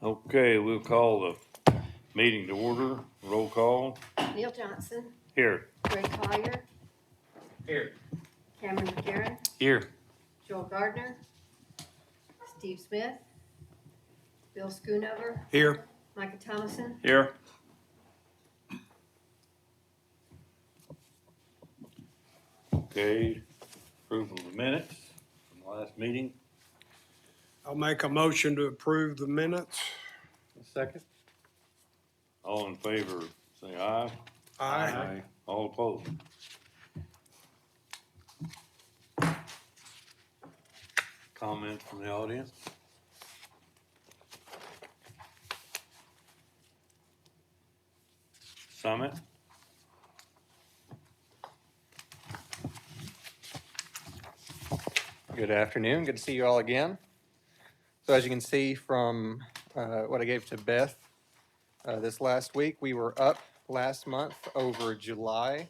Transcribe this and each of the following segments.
Okay, we'll call the meeting to order. Roll call. Neil Johnson, Here. Ray Collier, Here. Cameron McCarron, Here. Joel Gardner, Steve Smith, Bill Schoonover, Here. Micah Thomason, Here. Okay, approval of the minutes from the last meeting. I'll make a motion to approve the minutes. Second. All in favor, say aye. Aye. All opposed. Comments from the audience? Summit? Good afternoon. Good to see you all again. So as you can see from what I gave to Beth this last week, we were up last month over July,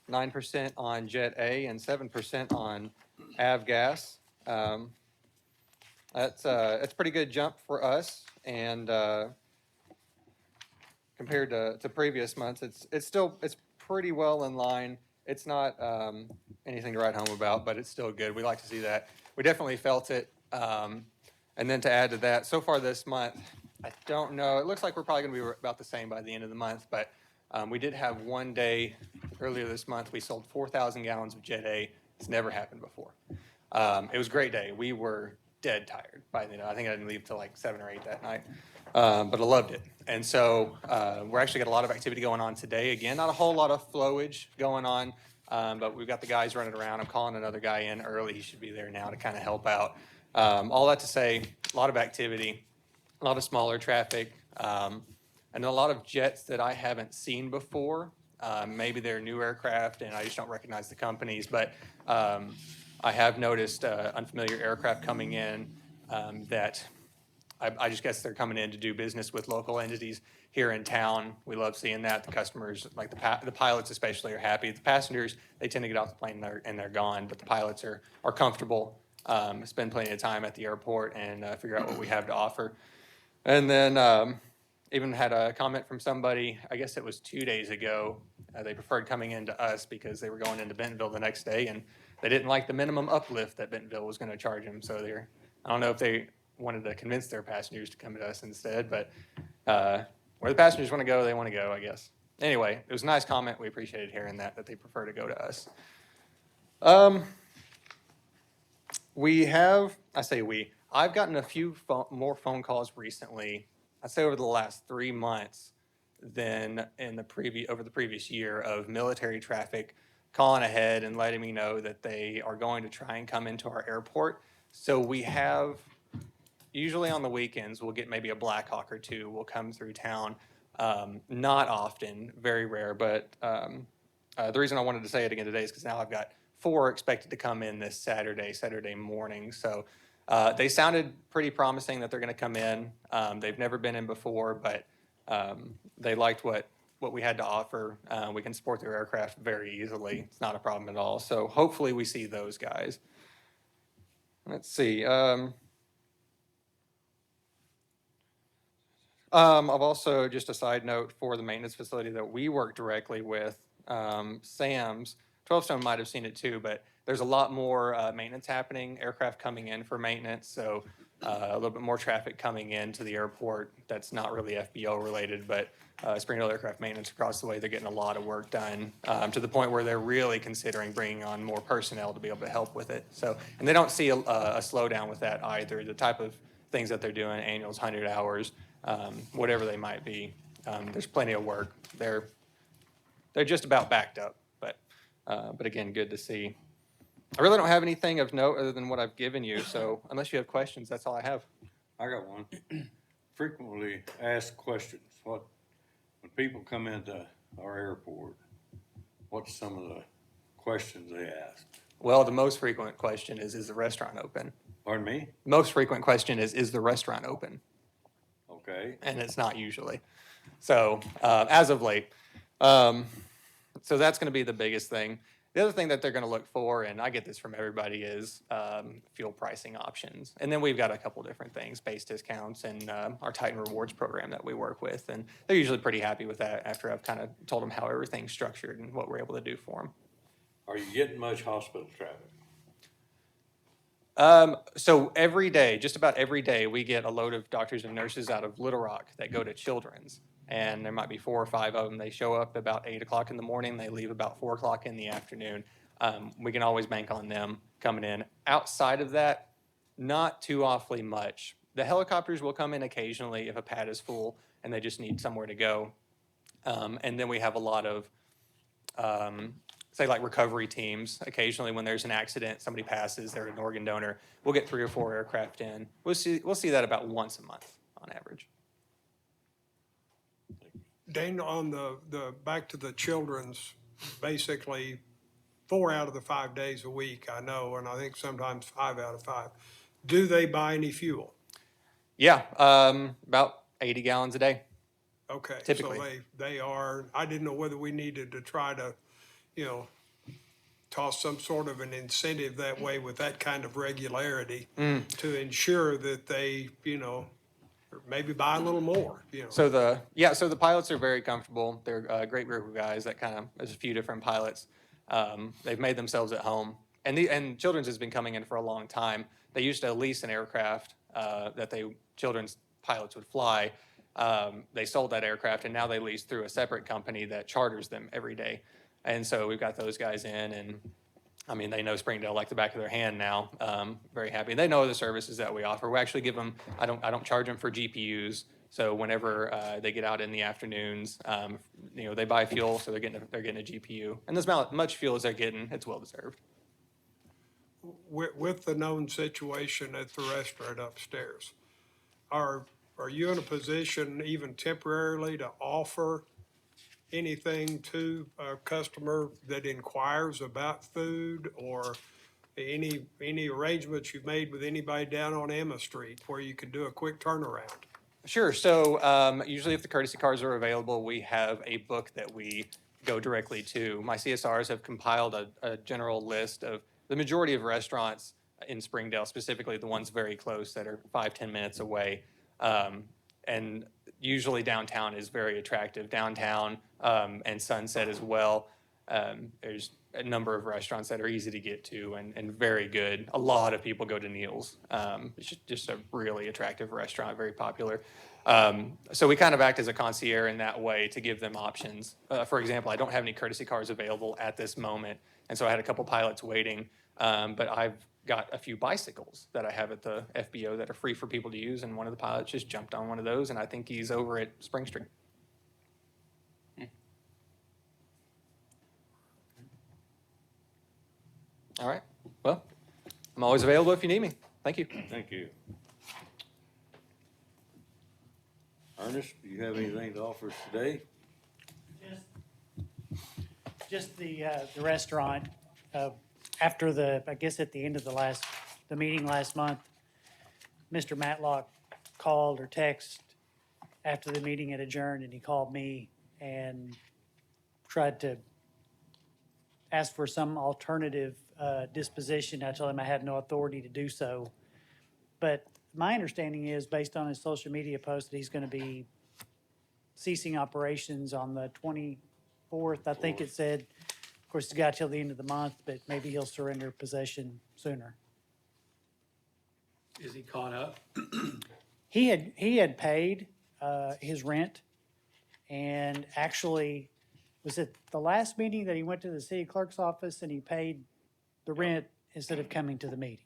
9% on Jet A and 7% on Avgas. That's a pretty good jump for us, and compared to previous months, it's pretty well in line. It's not anything to write home about, but it's still good. We like to see that. We definitely felt it. And then to add to that, so far this month, I don't know. It looks like we're probably going to be about the same by the end of the month, but we did have one day earlier this month. We sold 4,000 gallons of Jet A. It's never happened before. It was a great day. We were dead tired by the end. I think I didn't leave till like 7 or 8 that night, but I loved it. And so we're actually got a lot of activity going on today. Again, not a whole lot of flowage going on, but we've got the guys running around. I'm calling another guy in early. He should be there now to kind of help out. All that to say, a lot of activity, a lot of smaller traffic, and a lot of jets that I haven't seen before. Maybe they're new aircraft and I just don't recognize the companies, but I have noticed unfamiliar aircraft coming in that I just guess they're coming in to do business with local entities here in town. We love seeing that. The customers, like the pilots especially, are happy. The passengers, they tend to get off the plane and they're gone, but the pilots are comfortable, spend plenty of time at the airport and figure out what we have to offer. And then even had a comment from somebody, I guess it was 2 days ago, they preferred coming into us because they were going into Bentonville the next day and they didn't like the minimum uplift that Bentonville was going to charge them. So I don't know if they wanted to convince their passengers to come to us instead, but where the passengers want to go, they want to go, I guess. Anyway, it was a nice comment. We appreciated hearing that they prefer to go to us. I've gotten a few more phone calls recently, I'd say over the last 3 months than over the previous year, of military traffic calling ahead and letting me know that they are going to try and come into our airport. So we have, usually on the weekends, we'll get maybe a Black Hawk or two will come through town. Not often, very rare, but the reason I wanted to say it again today is because now I've got 4 expected to come in this Saturday morning. So they sounded pretty promising that they're going to come in. They've never been in before, but they liked what we had to offer. We can support their aircraft very easily. It's not a problem at all. So hopefully we see those guys. Let's see. I've also, just a side note for the maintenance facility that we work directly with, Sam's, 12 Stone might have seen it too, but there's a lot more maintenance happening, aircraft coming in for maintenance, so a little bit more traffic coming into the airport that's not really FBO related, but Springfield Aircraft Maintenance across the way, they're getting a lot of work done to the point where they're really considering bringing on more personnel to be able to help with it. So, and they don't see a slowdown with that either. The type of things that they're doing, annuals, 100 hours, whatever they might be, there's plenty of work. They're just about backed up, but again, good to see. I really don't have anything of note other than what I've given you, so unless you have questions, that's all I have. I got one. Frequently asked questions. When people come into our airport, what's some of the questions they ask? Well, the most frequent question is the restaurant open? Pardon me? Most frequent question is the restaurant open? Okay. And it's not usually. So as of late. So that's going to be the biggest thing. The other thing that they're going to look for, and I get this from everybody, is fuel pricing options. And then we've got a couple different things, base discounts and our Titan Rewards program that we work with. And they're usually pretty happy with that after I've kind of told them how everything's structured and what we're able to do for them. Are you getting much hospital traffic? So every day, just about every day, we get a load of doctors and nurses out of Little Rock that go to Children's. And there might be 4 or 5 of them. They show up about 8 o'clock in the morning. They leave about 4 o'clock in the afternoon. We can always bank on them coming in. Outside of that, not too awfully much. The helicopters will come in occasionally if a pad is full and they just need somewhere to go. And then we have a lot of say like recovery teams. Occasionally when there's an accident, somebody passes, they're an organ donor, we'll get 3 or 4 aircraft in. We'll see that about once a month on average. Dane, on the back to the children's, basically 4 out of the 5 days a week, I know, and I think sometimes 5 out of 5. Do they buy any fuel? Yeah, about 80 gallons a day. Okay, Typically. so they are, I didn't know whether we needed to try to, toss some sort of an incentive that way with that kind of regularity to ensure that they, or maybe buy a little more, So the pilots are very comfortable. They're a great group of guys that there's a few different pilots. They've made themselves at home. And Children's has been coming in for a long time. They used to lease an aircraft that Children's pilots would fly. They sold that aircraft and now they lease through a separate company that charters them every day. And so we've got those guys in, and I mean, they know Springdale like the back of their hand now. Very happy. They know the services that we offer. We actually give them, I don't charge them for GPUs. So whenever they get out in the afternoons, they buy fuel, so they're getting a GPU. And as much fuel as they're getting, it's well deserved. With the known situation at the restaurant upstairs, are you in a position even temporarily to offer anything to a customer that inquires about food, or any arrangements you've made with anybody down on Emma Street where you can do a quick turnaround? Sure. So usually if the courtesy cars are available, we have a book that we go directly to. My CSRs have compiled a general list of the majority of restaurants in Springdale, specifically the ones very close that are 5-10 minutes away. And usually downtown is very attractive. Downtown and Sunset as well. There's a number of restaurants that are easy to get to and very good. A lot of people go to Neil's. It's just a really attractive restaurant, very popular. So we kind of act as a concierge in that way to give them options. For example, I don't have any courtesy cars available at this moment, and so I had a couple pilots waiting, but I've got a few bicycles that I have at the FBO that are free for people to use, and one of the pilots just jumped on one of those, and I think he's over at Spring Street. All right. Well, I'm always available if you need me. Thank you. Thank you. Ernest, do you have anything to offer us today? Just the restaurant, after I guess at the end of the meeting last month, Mr. Matlock called or texted after the meeting had adjourned, and he called me and tried to ask for some alternative disposition. I told him I had no authority to do so. But my understanding is, based on his social media post, that he's going to be ceasing operations on the 24th. I think it said, of course, he's got till the end of the month, but maybe he'll surrender possession sooner. Is he caught up? He had paid his rent, and actually, was it the last meeting that he went to the city clerk's office and he paid the rent instead of coming to the meeting?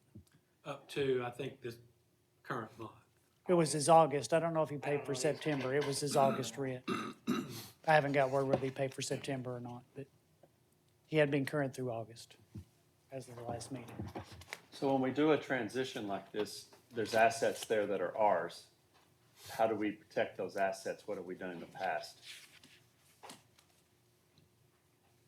Up to, I think, this current month. It was his August. I don't know if he paid for September. It was his August rent. I haven't got word whether he paid for September or not, but he had been current through August as of the last meeting. So when we do a transition like this, there's assets there that are ours. How do we protect those assets? What have we done in the past?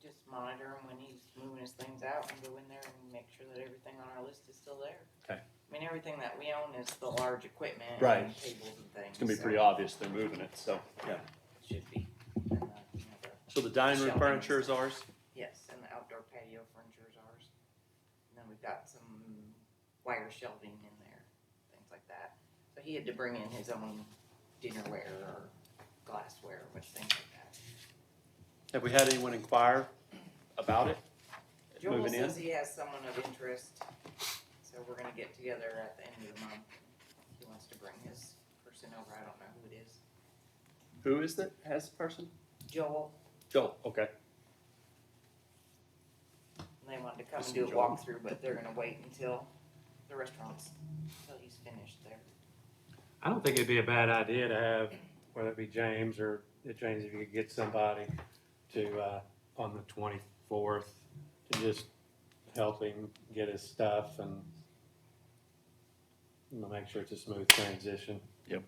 Just monitor him when he's moving his things out and go in there and make sure that everything on our list is still there. Okay. I mean, everything that we own is the large equipment. Right. And tables and things. It's gonna be so pretty obvious they're moving it, so, yeah. it should be. And, So the dining room Shelving. furniture is ours? yes, and the outdoor patio got some wire shelving in there, things like that. So he had to bring in his own dinnerware or glassware, which things like that. Have we had anyone inquire about it? Joel Moving in? says he has someone of interest, so we're gonna get together at the end of the month. He wants to bring his person over, I don't know who it is. Who is that, has the person? Joel, Joel, okay. and they wanted to come and Listen, do a Joel. walkthrough, but they're gonna wait until the restaurant's, until he's finished there. I don't think it'd be a bad idea to have, whether it be James or James, if you could get somebody to, on the 24th, to just help him get his stuff and make sure it's a smooth transition. Yep.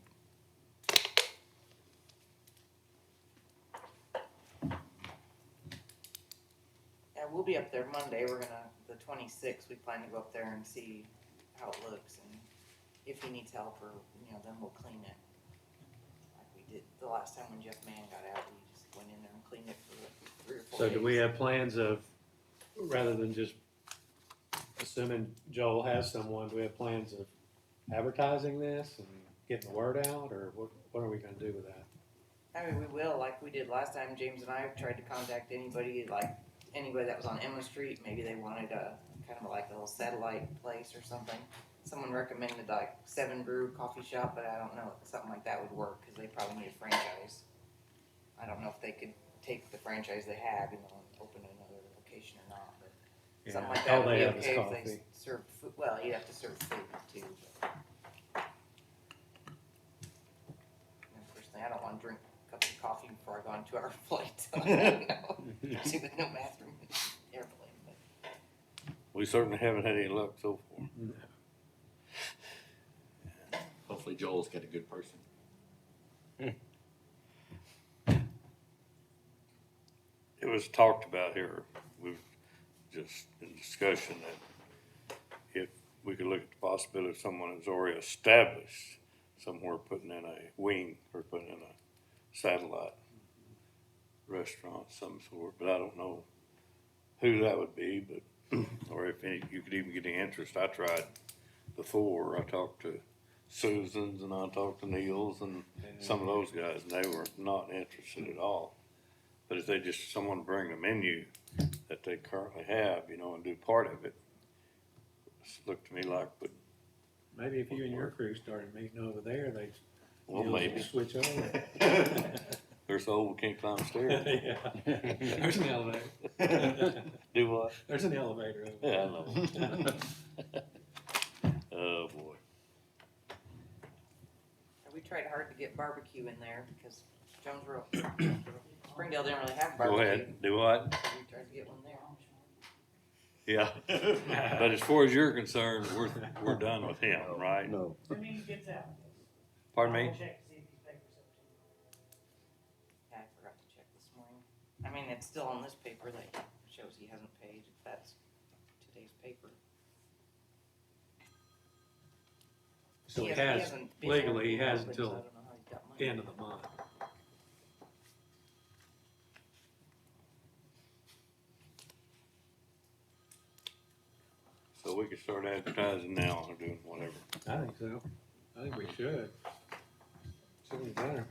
Yeah, we'll be up there Monday, we're gonna, the 26th, we plan to go up there and see how it looks, and if he needs help, or, then we'll clean it. Like we did the last time when Jeff Mann got out, we just went in there and cleaned it for 3 or 4 So days. do we have plans of, rather than just assuming Joel has someone, do we have plans of advertising this and getting the word out, or what are we gonna do with that? I mean, we will, like we did last time, James and I tried to contact anybody that was on Emma Street, maybe they wanted a, kind of like a little satellite place or something. Someone recommended like 7 Brew Coffee Shop, but I don't know if something like that would work, cause they probably need a franchise. I don't know if they could take the franchise they have, and open another location or not, but something like that All would they be have is okay if they coffee. serve food, well, you'd have to serve food too, but. And personally, I don't wanna drink a cup of coffee before I go on a 2-hour flight, so I don't know, especially with no bathroom in the airplane, but. We certainly haven't had any luck so far. Hopefully Joel's got a good person. It was talked about here, we were just in discussion that if we could look at the possibility of someone who's already established somewhere putting in a wing or putting in a satellite restaurant of some sort, but I don't know who that would be, but, or if any, you could even get any interest. I tried before, I talked to Susan's and I talked to Neil's and some of those guys, and they were not interested at all. But if they just, someone bring a menu that they currently have, and do part of it, it looked to me like, but, Maybe if you and your crew started meeting over there, they well, you'll maybe. switch over. They're so old, we can't climb stairs. Yeah. There's an elevator. Do what? There's an elevator over Yeah, there. I know. Oh, boy. We tried hard to get barbecue in there because Jonesboro, Springdale didn't really have Go barbecue. ahead, do what? So we tried to get one there. Yeah. But as far as you're concerned, we're done with him, right? No. When he gets out. Pardon me? I'll check to see if these papers Yeah, I forgot to check this morning. I mean, it's still on this paper that shows he hasn't paid, if that's today's paper. So he hasn't- has, hasn't been legally, he there has open, until so I don't know how he's got money. end of the month. So we can start advertising now or doing whatever. I think so. I think we should. Sooner the better.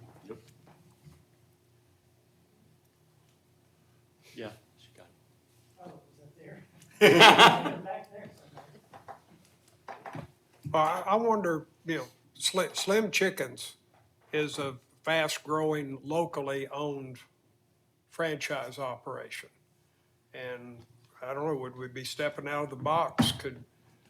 Yeah, she got it. Oh, was that there? Back there somewhere. Well, I wonder, Slim Chickens is a fast-growing, locally owned franchise operation. And I don't know, would we be stepping out of the box?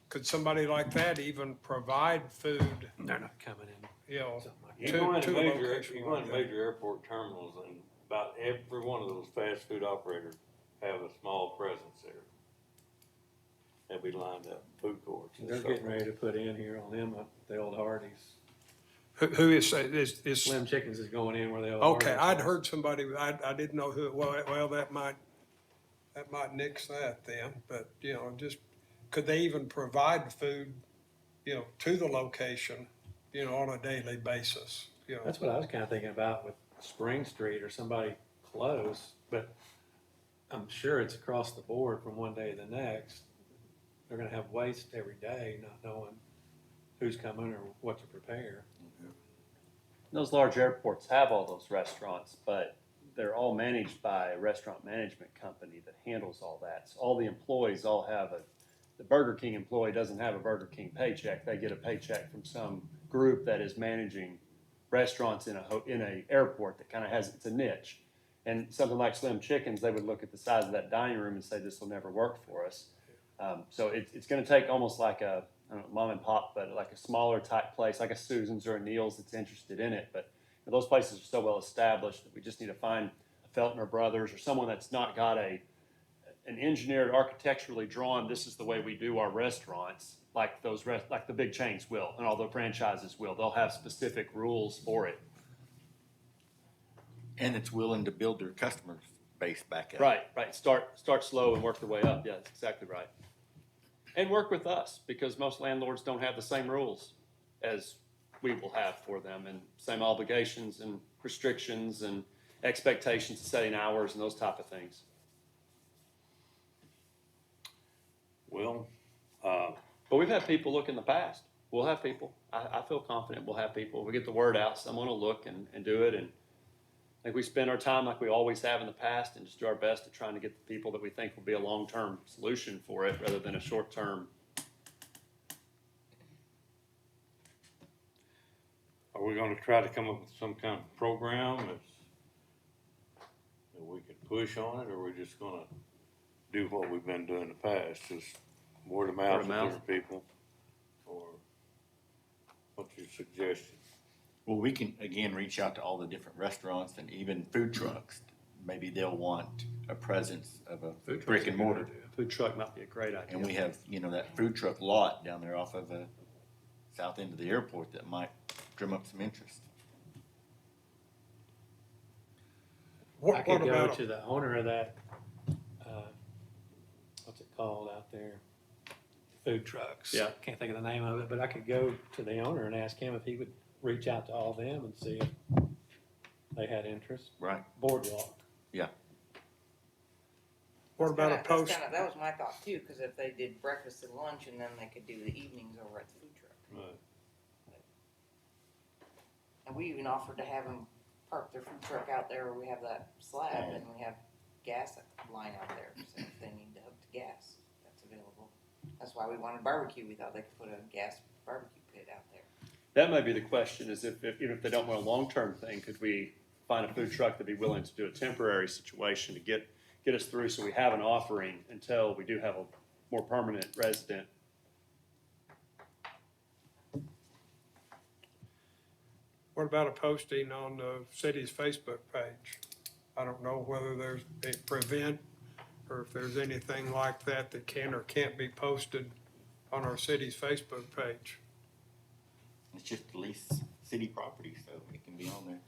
Could somebody like that even provide food, They're not coming in. something like You to go into a major, location you go like into that? major airport terminals and about every one of those fast food operators have a small presence there. They'll be lined up, food courts and They're stuff. getting ready to put in here on Emma, the old Hardee's. Who is, Slim Chickens is going in where the old okay, Hardee's I'd was. heard somebody, I didn't know who, well, that might nix that then, but, just, could they even provide food, to the location, on a daily basis, That's what I was kinda thinking about with Spring Street or somebody close, but I'm sure it's across the board from one day to the next. they're gonna have waste every day, not knowing who's coming or what to prepare. Those large airports have all those restaurants, but they're all managed by a restaurant management company that handles all that. So all the employees all have the Burger King employee doesn't have a Burger King paycheck. They get a paycheck from some group that is managing restaurants in a airport that kind of has, it's a niche. And something like Slim Chickens, they would look at the size of that dining room and say, this will never work for us. So it's gonna take almost like a, I don't know, mom and pop, but like a smaller type place, like a Susan's or a Neil's that's interested in it. But those places are so well established that we just need to find a Feltner Brothers or someone that's not got an engineered, architecturally drawn, this is the way we do our restaurants, like like the big chains will, and all the franchises will. They'll have specific rules for it. And it's willing to build their customer base back up. Right. Start slow and work their way up. Yeah, that's exactly right. And work with us, because most landlords don't have the same rules as we will have for them, and same obligations and restrictions and expectations of setting hours and those type of things. Well, But we've had people look in the past. We'll have people. I feel confident we'll have people. We get the word out, someone will look and do it. And I think we spend our time like we always have in the past and just do our best at trying to get the people that we think will be a long-term solution for it rather than a short-term. are we gonna try to come up with some kind of program that we can push on it, or we're just gonna do what we've been doing in the past, just word of mouth Word of to mouth. different people? Or what's your suggestion? Well, we can, again, reach out to all the different restaurants and even food trucks. Maybe they'll want a presence of a brick and mortar. Food truck might be a great idea. And we have, that food truck lot down there off of south end of the airport that might drum up some interest. I What could go about, to the owner of that, what's it called out there? Food trucks. Yeah. Can't think of the name of it, but I could go to the owner and ask him if he would reach out to all of them and see if they had interest. Right. Boardwalk. what about a post? That was my thought too, cause if they did breakfast and lunch and then they could do the evenings over at the food truck. Right. And we even offered to have them park their food truck out there where we have that slab and we have gas line out there, so if they need to hook to gas, that's available. That's why we wanted barbecue, we thought they could put a gas barbecue pit out there. That might be the question, is if even if they don't want a long-term thing, could we find a food truck that'd be willing to do a temporary situation to get us through so we have an offering until we do have a more permanent resident? What about a posting on the city's Facebook page? I don't know whether there's a prevent or if there's anything like that that can or can't be posted on our city's Facebook page. It's just the lease city property, so it can be on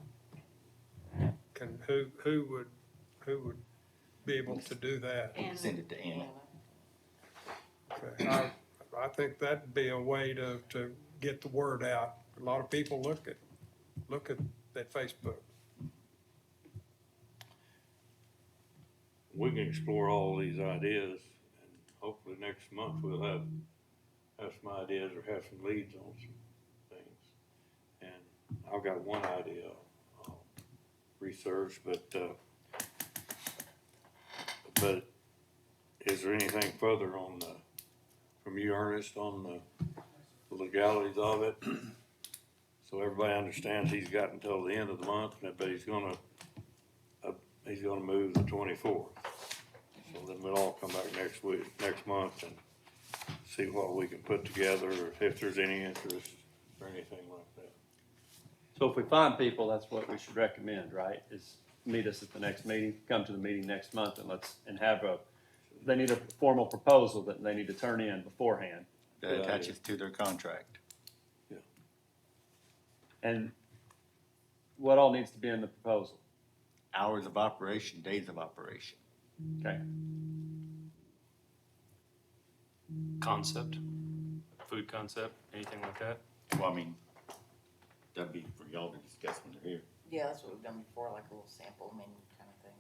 there. Can, who would be able to do that? We can send it to Anna. Okay, I think that'd be a way to get the word out. A lot of people look at that Facebook. We can explore all these ideas, and hopefully next month we'll have some ideas or have some leads on some things. And I've got one idea I'll research, but is there anything further on from you, Ernest, on the legalities of it? So everybody understands he's got until the end of the month, but he's gonna move the 24th. So then we'll all come back next month and see what we can put together, or if there's any interest or anything like that. So if we find people, that's what we should recommend, right? Is meet us at the next meeting, come to the meeting next month and have they need a formal proposal that they need to turn in beforehand. That attaches to their contract. And what all needs to be in the proposal? Hours of operation, days of operation. Okay. Concept, food concept, anything like that? Well, I mean, that'd be for y'all to discuss when they're here. Yeah, that's what we've done before, like a little sample menu kind of thing.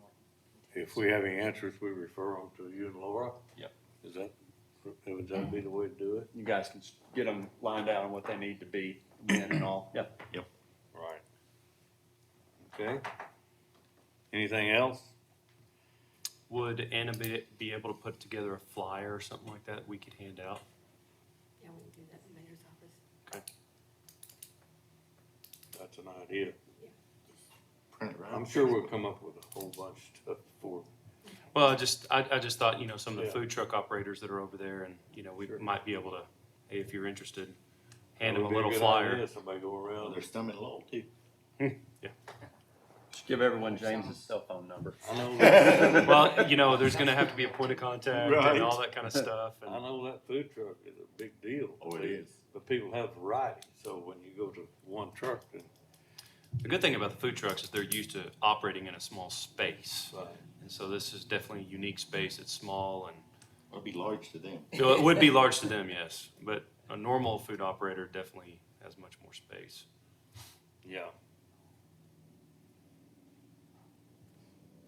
If we have any interest, we refer them to you and Laura? Yep. Is that Would that be the way to do it? You guys can get them lined out on what they need to be, when and all. Yep. Right. Okay. Anything else? Would Anna be able to put together a flyer or something like that we could hand out? Yeah, we can do that in the mayor's office. That's an idea. Print it right. I'm sure we'll come up with a whole bunch of stuff for. Well, I just thought, some of the Yeah. food truck operators that are over there and, we Sure. might be able to, hey, if you're interested, hand That them a would be little good flyer. idea, Somebody go Well, around. there's some in Lowell too. Just give everyone James's cell phone number. I know that. Well, there's gonna have to be a point of contact Right. and all that kind of stuff. I And know that food truck is a big deal. Oh, it is. But people have variety, so when you go to one truck, then, the good thing about the food trucks is they're used to operating in a small space. right. And so this is definitely a unique space. It's small and It'll be large to them. so it would be large to them, yes. But a normal food operator definitely has much more space. Yeah.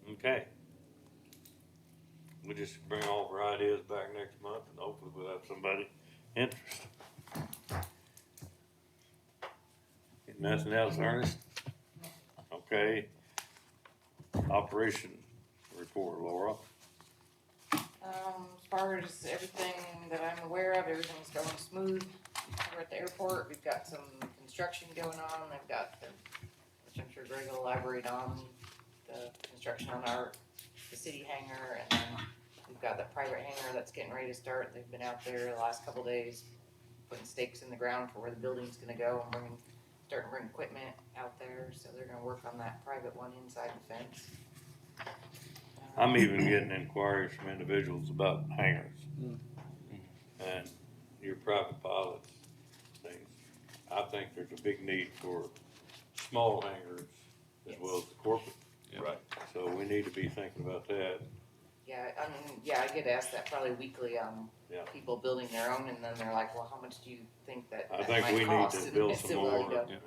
Okay. We'll just bring all of our ideas back next month and hopefully we'll have somebody interested. Nothing else, Ernest? Okay. Operation report, Laura. As far as everything that I'm aware of, everything's going smooth. We're at the airport, we've got some construction going on, they've got, which I'm sure Greg will elaborate on, the construction on the city hangar, and then we've got that private hangar that's getting ready to start. They've been out there the last couple days, putting stakes in the ground for where the building's gonna go, and starting to bring equipment out there, so they're gonna work on that private one inside the fence. I'm even getting inquiries from individuals about hangars. And your private pilots, things. I think there's a big need for small hangars as well as the corporate. Yeah. Right. So we need to be thinking about that. Yeah, I get asked that probably weekly on Yeah. people building their own, and then they're like, well, how much do you think that I that think might we need cost? to And build I some said, more well, and you know,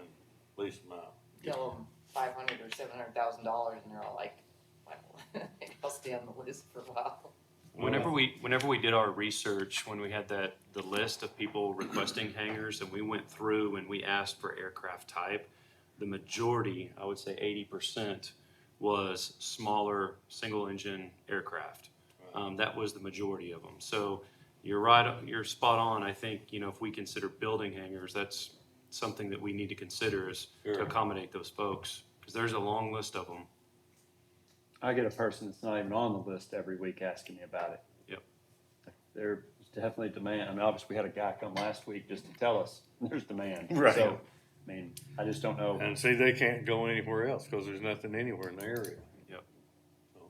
lease them out. tell them $500,000 or $700,000, and they're all like, well, I'll stay on the list for a while. Whenever we did our research, when we had the list of people requesting hangars, and we went through and we asked for aircraft type, the majority, I would say 80%, was smaller single-engine aircraft. That was the majority of them. So you're right, you're spot on. I think, if we consider building hangars, that's something that we need to consider is Sure. to accommodate those folks, because there's a long list of them. I get a person that's not even on the list every week asking me about it. Yep. There's definitely demand. I mean, obviously, we had a guy come last week just to tell us there's demand. Right. So, I mean, I just don't know. And see, they can't go anywhere else because there's nothing anywhere in the area. Yep. So,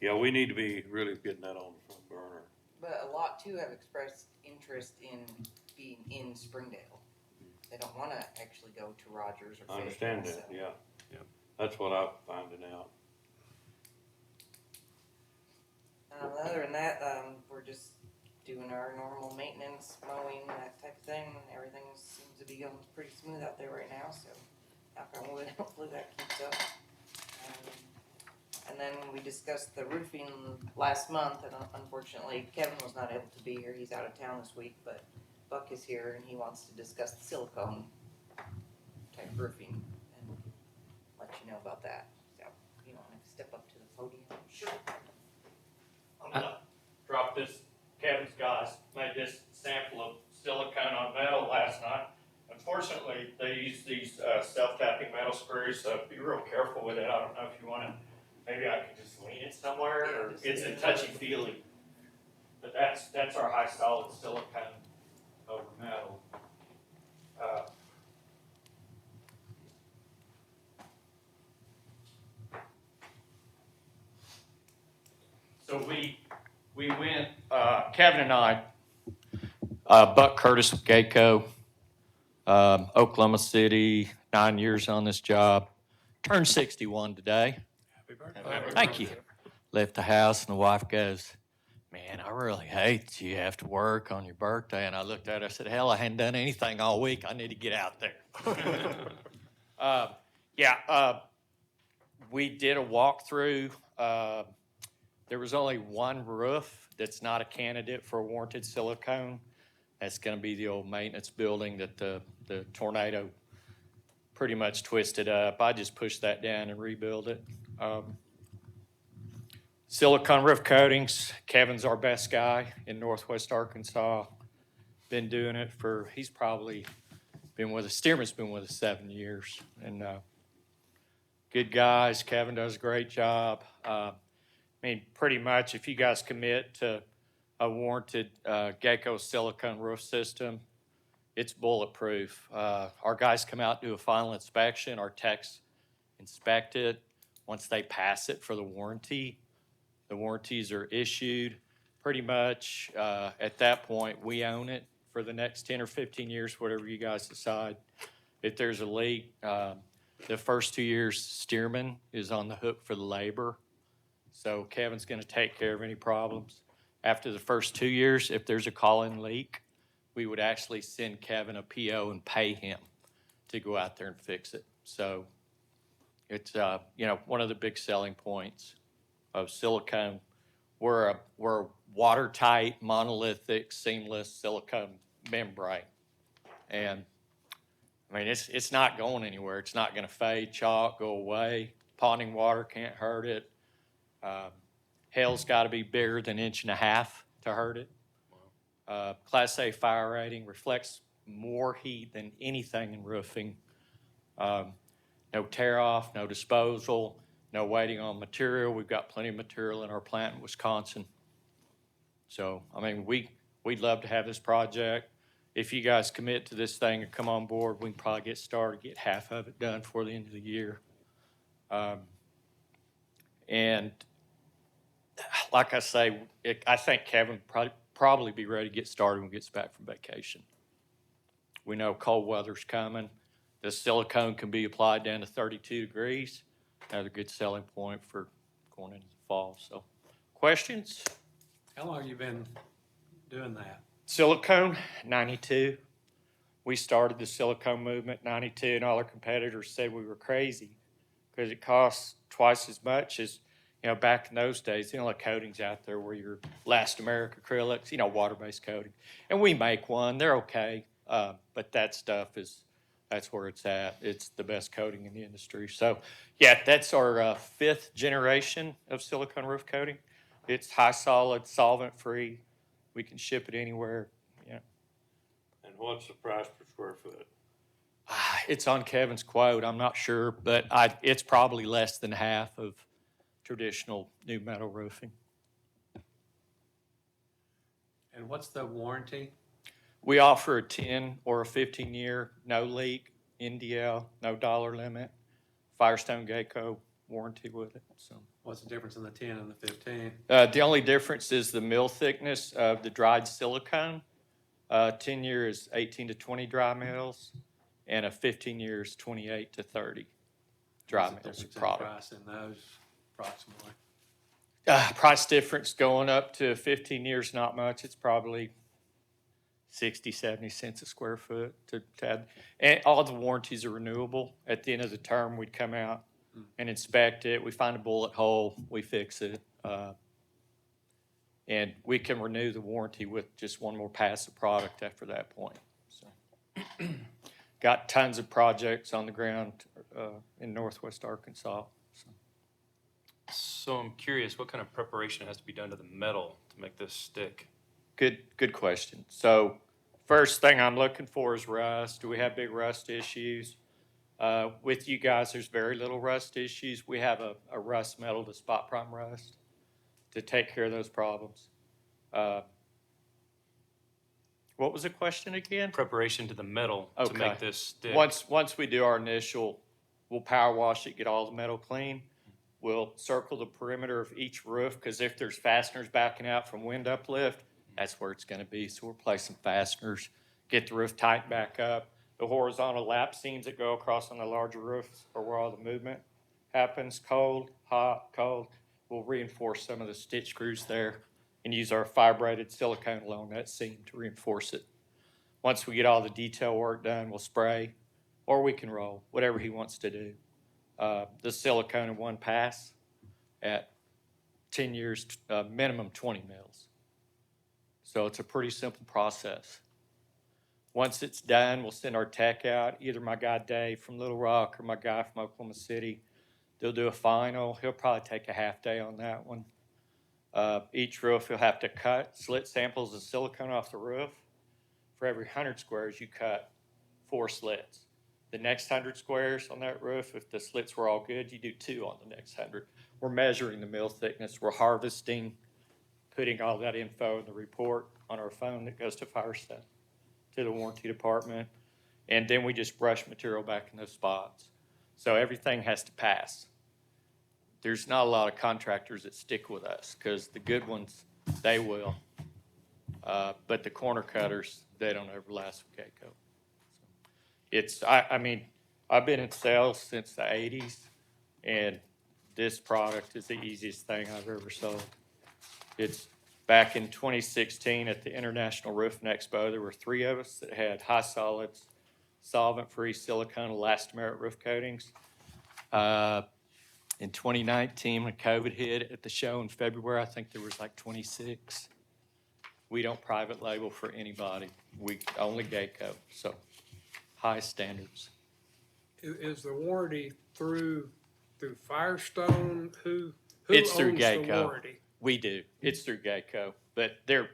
yeah, we need to be really getting that on the front burner. But a lot too have expressed interest in being in Springdale. They don't want to actually go to Rogers or I understand Fayetteville, that, so. yeah. Yep. That's what I'm finding out. Other than that, we're just doing our normal maintenance, mowing, that type of thing. Everything seems to be going pretty smooth out there right now, so knock on wood, hopefully that keeps up. And then we discussed the roofing last month, and unfortunately Kevin was not able to be here. He's out of town this week, but Buck is here and he wants to discuss the silicone type roofing and let you know about that. So, you want to step up to the podium? Sure. I'm gonna drop this, Kevin's guys made this sample of silicone on metal last night. Unfortunately, they use these self-tapping metal screws, so be real careful with it. I don't know if you wanna, maybe I could just lean it somewhere, or it's a touchy-feely. But that's our high solid silicone over metal. So we went, Kevin and I, Buck Curtis with Geico, Oklahoma City, 9 years on this job. Turned 61 today. Happy birthday. Thank you. Left the house and the wife goes, man, I really hate that you have to work on your birthday. And I looked at her, I said, hell, I hadn't done anything all week. I need to get out there. We did a walkthrough. There was only one roof that's not a candidate for a warranted silicone. That's gonna be the old maintenance building that the tornado pretty much twisted up. I just pushed that down and rebuilt it. Silicone roof coatings, Kevin's our best guy in Northwest Arkansas. Been doing it for, he's probably been with us, Stearman's been with us 7 years. And good guys, Kevin does a great job. I mean, pretty much if you guys commit to a warranted Gecko silicone roof system, it's bulletproof. Our guys come out, do a final inspection, our techs inspect it. Once they pass it for the warranties are issued. Pretty much at that point, we own it for the next 10 or 15 years, whatever you guys decide. If there's a leak, the first 2 years, Stearman is on the hook for the labor. So Kevin's gonna take care of any problems. After the first 2 years, if there's a call-in leak, we would actually send Kevin a PO and pay him to go out there and fix it. So it's, one of the big selling points of silicone. We're a watertight, monolithic, seamless silicone membrane. And I mean, it's not going anywhere. It's not gonna fade, chalk, go away. Ponding water can't hurt it. Hail's gotta be bigger than 1.5 inches to hurt it. Class A fire rating, reflects more heat than anything in roofing. No tear off, no disposal, no waiting on material. We've got plenty of material in our plant in Wisconsin. So, I mean, we'd love to have this project. If you guys commit to this thing and come on board, we can probably get started, get half of it done before the end of the year. And like I say, I think Kevin probably be ready to get started when he gets back from vacation. We know cold weather's coming. The silicone can be applied down to 32 degrees. Another good selling point for going into the fall. So, questions? How long have you been doing that? Silicone, 92. We started the silicone movement in 92, and all our competitors said we were crazy because it costs twice as much as, back in those days. The only coatings out there were your elastomeric acrylics, water-based coating. And we make one. They're okay, but that stuff that's where it's at. It's the best coating in the industry. So, yeah, that's our 5th generation of silicone roof coating. It's high solid, solvent-free. We can ship it anywhere. And what's the price per square foot? It's on Kevin's quote. I'm not sure, but it's probably less than half of traditional new metal roofing. And what's the warranty? We offer a 10 or a 15-year, no leak, NDL, no dollar limit, Firestone Gecko warranty with it. So, What's the difference in the 10 and the 15? the only difference is the mill thickness of the dried silicone. 10-year is 18 to 20 dry mills, and a 15-year is 28 to 30 dry What's the mills of difference in product. price in those approximately? Price difference going up to 15 years, not much. It's probably 60, 70 cents a square foot to add. And all the warranties are renewable. At the end of the term, we'd come out and inspect it. We find a bullet hole, we fix it. And we can renew the warranty with just one more pass of product after that point. So, got tons of projects on the ground in Northwest Arkansas. So I'm curious, what kind of preparation has to be done to the metal to make this stick? Good question. So first thing I'm looking for is rust. Do we have big rust issues? With you guys, there's very little rust issues. We have a rust metal to spot prime rust to take care of those problems. What was the question again? Preparation to the metal to Okay. make this stick. Once we do our initial, we'll power wash it, get all the metal clean. We'll circle the perimeter of each roof, because if there's fasteners backing out from wind uplift, that's where it's gonna be. So we'll place some fasteners, get the roof tightened back up. The horizontal lap seams that go across on the larger roofs are where all the movement happens. Cold, hot, cold. We'll reinforce some of the stitch screws there and use our fibrated silicone along that seam to reinforce it. Once we get all the detail work done, we'll spray, or we can roll, whatever he wants to do. The silicone in one pass at 10 years, minimum 20 mils. So it's a pretty simple process. Once it's done, we'll send our tech out, either my guy Dave from Little Rock or my guy from Oklahoma City. They'll do a final. He'll probably take a half day on that one. Each roof, you'll have to cut slit samples of silicone off the roof. For every 100 squares, you cut 4 slits. The next 100 squares on that roof, if the slits were all good, you do 2 on the next 100. We're measuring the mill thickness. We're harvesting, putting all that info in the report on our phone that goes to Firestone, to the warranty department. And then we just brush material back in those spots. So everything has to pass. There's not a lot of contractors that stick with us because the good ones, they will. But the corner cutters, they don't ever last with Geico. I mean, I've been in sales since the 80s, and this product is the easiest thing I've ever sold. It's back in 2016 at the International Roofing Expo, there were 3 of us that had high solids, solvent-free silicone elastomeric roof coatings. In 2019, when COVID hit at the show in February, I think there was like 26. We don't private label for anybody. We only Geico, so high standards. Is the warranty through Firestone? Who It's owns through the Geico. warranty? We do. It's through Geico, but they're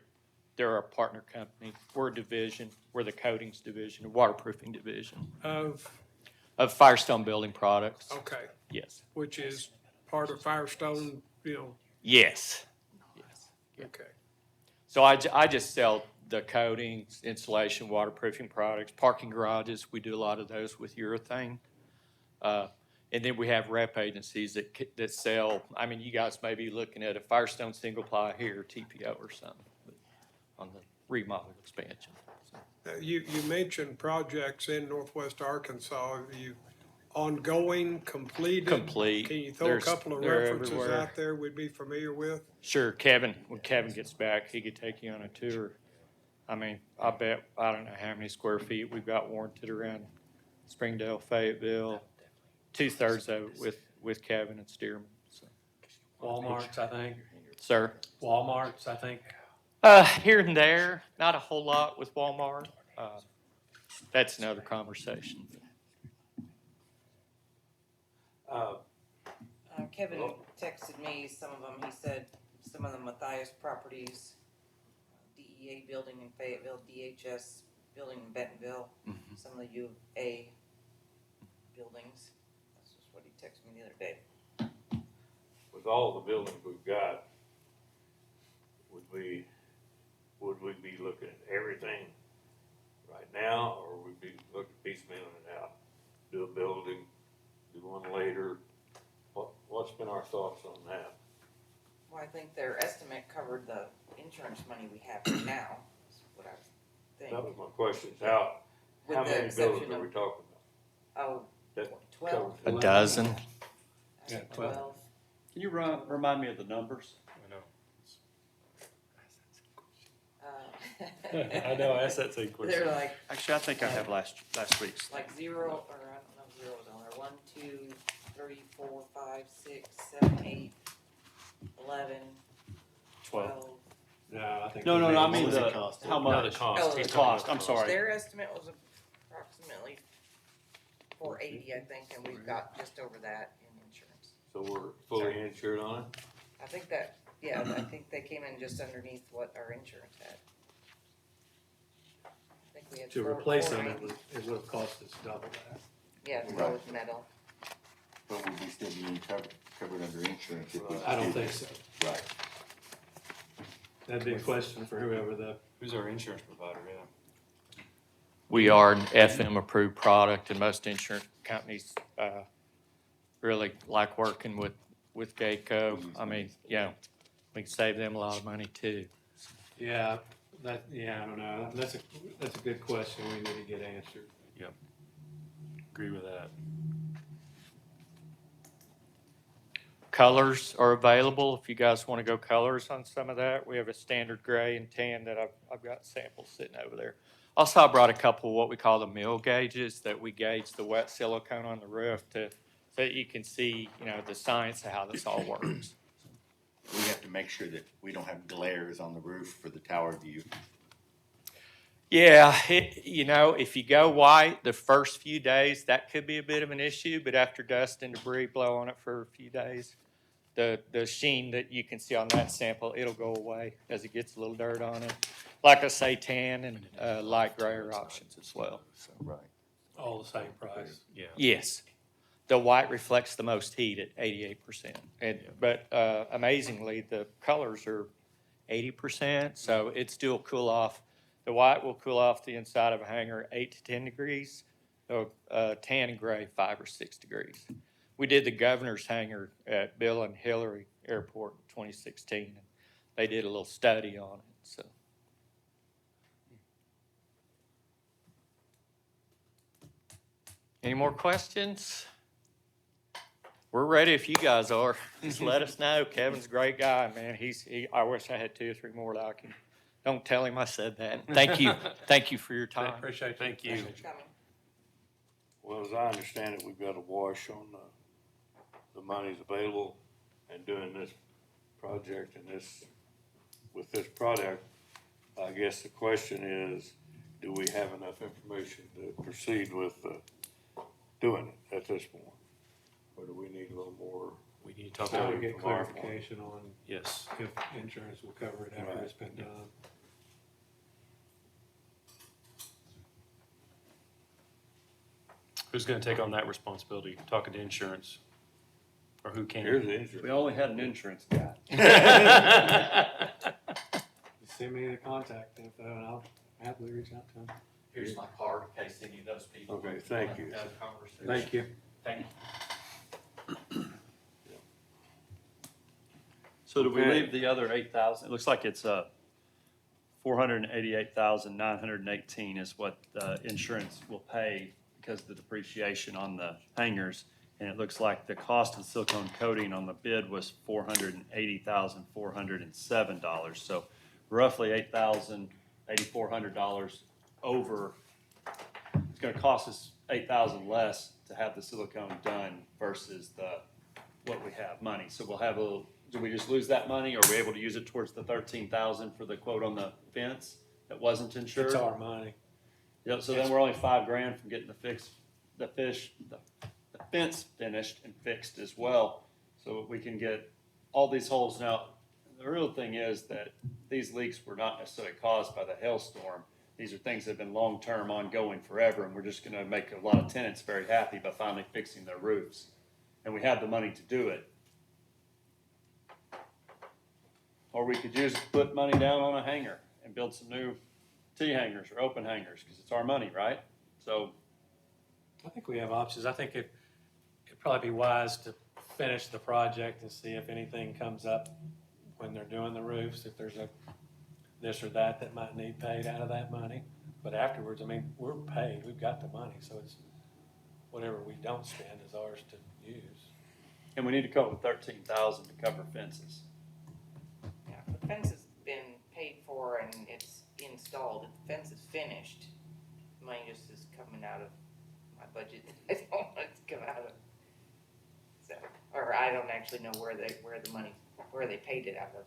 our partner company. We're a division. We're the coatings division, a waterproofing division Of, Firestone Building Products. okay, Yes. which is part of Firestone, you know, Yes. Yes. okay. So I just sell the coatings, insulation, waterproofing products, parking garages. We do a lot of those with urethane. And then we have rep agencies that sell, I mean, you guys may be looking at a Firestone single ply here, TPO or something, on the remodel expansion. So. You mentioned projects in Northwest Arkansas. Are you ongoing, completed? Complete. Can you throw a couple of They're references everywhere. out there we'd be familiar with? Sure, when Kevin gets back, he could take you on a tour. I mean, I bet, I don't know how many square feet we've got warranted around Springdale, Fayetteville. 2/3 of it with Kevin and Stearman. So. Walmart's, I think. Sir? Walmart's, I think. Here and there, not a whole lot with Walmart. That's another conversation. Kevin texted me some of them. He said some of the Matthias properties, DEA building in Fayetteville, DHS building in Bentonville, some of the U of A buildings. That's just what he texted me the other day. With all the buildings we've got, would we be looking at everything right now, or would we be looking piecemealing it out? Do a building, do one later? What's been our thoughts on that? Well, I think their estimate covered the insurance money we have right now, is what I think. That was my question. How With many the buildings exception are of- we talking about? Oh, That 12. A dozen? I Yeah, think 12. 12. Can you remind me of the numbers? I know, I asked that same question. They're like, Actually, I think I have last week's. like 0, or I don't know, zeros on there. 1, 2, 3, 4, 5, 6, 7, 8, 11, 12. No, I think. No, they I made mean more. the, cost? how No, much? the cost. Oh, He's the talking cost, about I'm the sorry. Their estimate was approximately 480, I think, and we've got just over that in insurance. So we're fully insured on it? I think that, yeah, I think they came in just underneath what our insurance had. I think we had To 4- replace them, 480. it would have cost us double that. Yeah, to go with metal. But would we still be covered under insurance if we? I don't did think this? so. Right. That'd be a question for whoever Who's our insurance provider, yeah? We are an FM approved product, and most insurance companies really like working with Geico. I mean, we can save them a lot of money too. Yeah, I don't know. That's a good question we need to get answered. Agree with that. Colors are available if you guys want to go colors on some of that. We have a standard gray and tan that I've got samples sitting over there. Also, I brought a couple of what we call the mill gauges that we gauge the wet silicone on the roof so that you can see, the science of how this all works. we have to make sure that we don't have glares on the roof for the tower view. Yeah, if you go white the first few days, that could be a bit of an issue, but after dust and debris blow on it for a few days, the sheen that you can see on that sample, it'll go away as it gets a little dirt on it. Like I say, tan and light gray are options as well. So. Right. All the same price. Yeah. Yes, the white reflects the most heat at 88%. But amazingly, the colors are 80%, so it still cool off. The white will cool off the inside of a hangar 8 to 10 degrees. The tan and gray 5 or 6 degrees. We did the governor's hangar at Bill and Hillary Airport in 2016. And they did a little study on it. So. Any more questions? We're ready if you guys are. Just let us know. Kevin's a great guy, man. I wish I had 2 or 3 more like him. Don't tell him I said that. Thank you. Thank you for your time. Appreciate it. Thank you. Thanks for coming. Well, as I understand it, we've got a wash on the monies available and doing this project and with this product. I guess the question is, do we have enough information to proceed with doing it at this point? Or do we need a little more? We need to talk So to we get from our point. clarification on Yes. if insurance will cover it after Right. it's been done. Who's going to take on that responsibility? Talking to insurance, or who can? Here's the insurance. We only had an insurance guy. Send me the contact info and I'll happily reach out to them. Here's my card in case any of those people. Okay, thank you. Have a conversation. Thank you. Thank you. So do we Okay. leave the other 8,000? It looks like it's 488,918 is what insurance will pay because of the depreciation on the hangars. And it looks like the cost of silicone coating on the bid was $480,407. So roughly $8,400 over. It's going to cost us $8,000 less to have the silicone done versus what we have money. So we'll have a little. Do we just lose that money, or are we able to use it towards the $13,000 for the quote on the fence that wasn't insured? It's our money. Yep, so then we're only $5,000 from getting the fence finished and fixed as well. So we can get all these holes. Now, the real thing is that these leaks were not necessarily caused by the hailstorm. These are things that have been long-term, ongoing forever, and we're just gonna make a lot of tenants very happy by finally fixing their roofs. And we have the money to do it. Or we could put money down on a hangar and build some new T-hangars or open hangars, because it's our money, right? So, I think we have options. I think it'd probably be wise to finish the project and see if anything comes up when they're doing the roofs, if there's this or that might need paid out of that money. But afterwards, I mean, we're paid, we've got the money, so it's whatever we don't spend is ours to use. and we need to come up with 13,000 to cover fences. Yeah, the fence has been paid for and it's installed. If the fence is finished, money just is coming out of my budget. I don't want it to come out of. So, or I don't actually know where they paid it out of,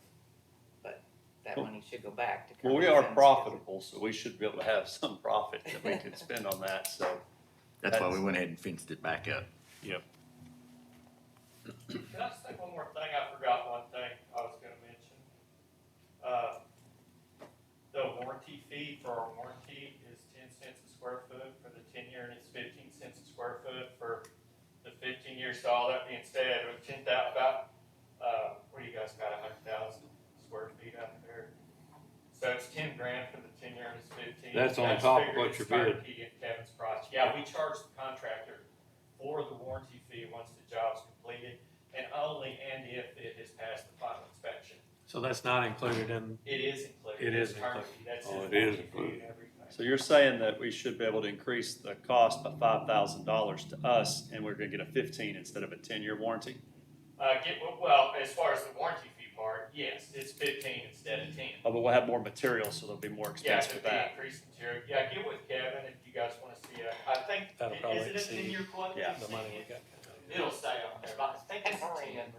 but that money should go back to cover. Well, we the are fence. profitable, so we should be able to have some profit that we can spend on that, so. That's why we went ahead and fenced it back up. Yep. Can I just say one more thing? I forgot one thing I was gonna mention. The warranty fee for our warranty is 10 cents a square foot for the 10-year, and it's 15 cents a square foot for the 15 years. So all that being said, with 10,000, what do you guys got, 100,000 square feet out there? So it's 10 grand for the 10-year, and it's 15. That's on That's top of figured what it's your bid. turnkey at Kevin's price. Yeah, we charge the contractor for the warranty fee once the job's completed, and only and if it has passed the final inspection. So that's not included in, It is included. It is It's turnkey. That's Oh, his it is warranty fee included. and everything. So you're saying that we should be able to increase the cost by $5,000 to us, and we're gonna get a 15 instead of a 10-year warranty? Well, as far as the warranty fee part, yes, it's 15 instead of 10. Oh, but we'll have more material, so there'll be more Yeah, expense to with be that. increased material. Yeah, get with Kevin if you guys wanna see it. I think, That'll probably is it a exceed 10-year quote? Yeah. the money we got. It'll say on there, but I think it's I don't 10. remember.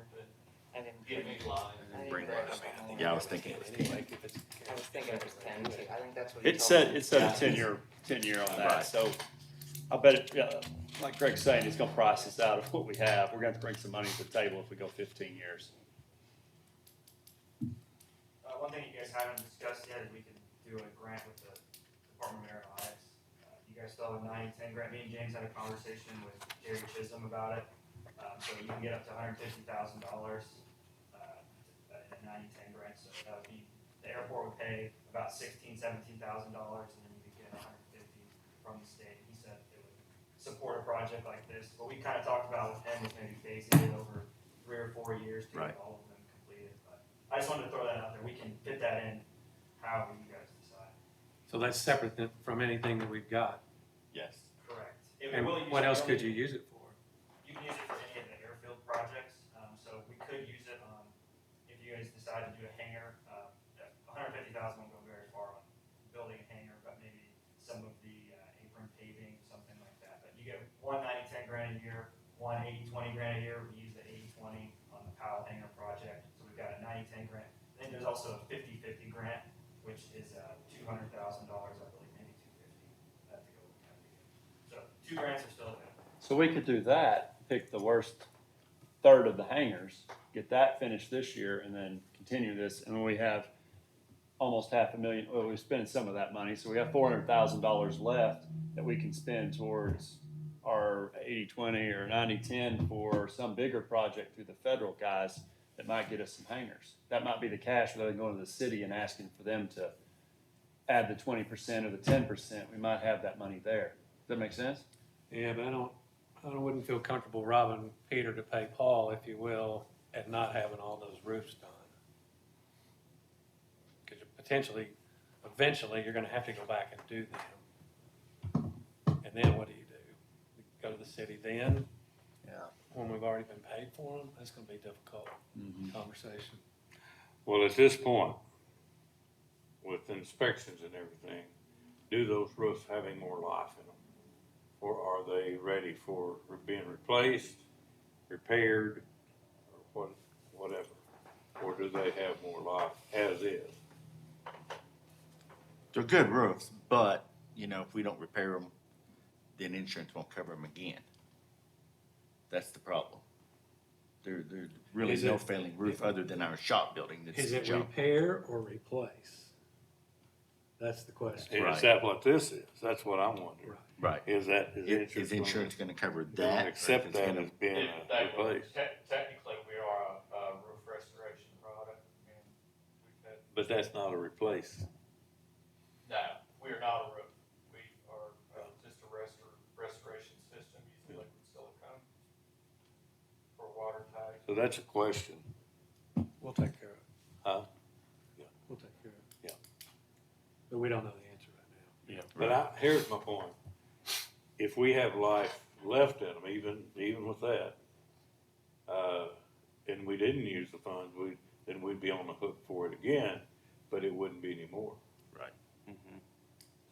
I didn't. Give me line. I didn't Bring write that. it down. Yeah, I was thinking it was 10. I was thinking it was 10 too. I think that's what he It told said, me. it said a 10-year on that, Right. so I bet it, like Greg's saying, he's gonna price us out of what we have. We're gonna have to bring some money to the table if we go 15 years. One thing you guys haven't discussed yet is we can do a grant with the Department of Aeronautics. You guys still have a 90-10 grant. Me and James had a conversation with Jerry Chisholm about it. So you can get up to $150,000 in a 90-10 grant. So that would be, the airport would pay about $16,000-17,000, and then you could get $150,000 from the state. He said it would support a project like this. What we kind of talked about with him was maybe phasing it over 3 or 4 years to Right. get all of them completed. But I just wanted to throw that out there. We can fit that in however you guys decide. So that's separate from anything that we've got. Yes. Correct. And what else could you use it for? You can use it for any of the airfield projects. So we could use it on, if you guys decide to do a hangar, 150,000 won't go very far on building a hangar, but maybe some of the apron paving, something like that. But you get one 90-10 grand a year, one 80-20 grand a year. We use the 80-20 on the Powell hangar project. So we've got a 90-10 grant. Then there's also a 50-50 grant, which is $200,000, I believe, maybe 250. To go with that. So 2 grants are still available. So we could do that, pick the worst third of the hangars, get that finished this year, and then continue this, and then we have almost $500,000, well, we're spending some of that money, so we have $400,000 left that we can spend towards our 80-20 or 90-10 for some bigger project through the federal guys that might get us some hangars. That might be the cash rather than going to the city and asking for them to add the 20% or the 10%. We might have that money there. Does that make sense? Yeah, but I wouldn't feel comfortable robbing Peter to pay Paul, if you will, and not having all those roofs done. Because potentially, eventually, you're gonna have to go back and do them. And then what do? Go to the city then? Yeah. When we've already been paid for them? That's gonna be a difficult conversation. Well, at this point, with inspections and everything, do those roofs have any more life in them? Or are they ready for being replaced, repaired, or whatever? Or do they have more life as is? They're good roofs, but, you know, if we don't repair them, then insurance won't cover them again. That's the problem. There's really Is no it- failing roof other than our shop building that's Is it junk. repair or replace? That's the question. And Right. is that what this is? That's what I'm wondering. Right. Right. Is Is insurance gonna cover gonna that? or accept if it's that gonna- as being a replace? Technically, we are a roof restoration product, and we've had, But that's not a replace. no, we are not a roof. We are just a restoration system using liquid silicone for watertight. So that's a question. We'll take care of it. Huh? We'll take care of it. Yeah. But we don't know the answer right now. But here's my point. If we have life left in them, even with that, and we didn't use the funds, then we'd be on the hook for it again, but it wouldn't be anymore. Right.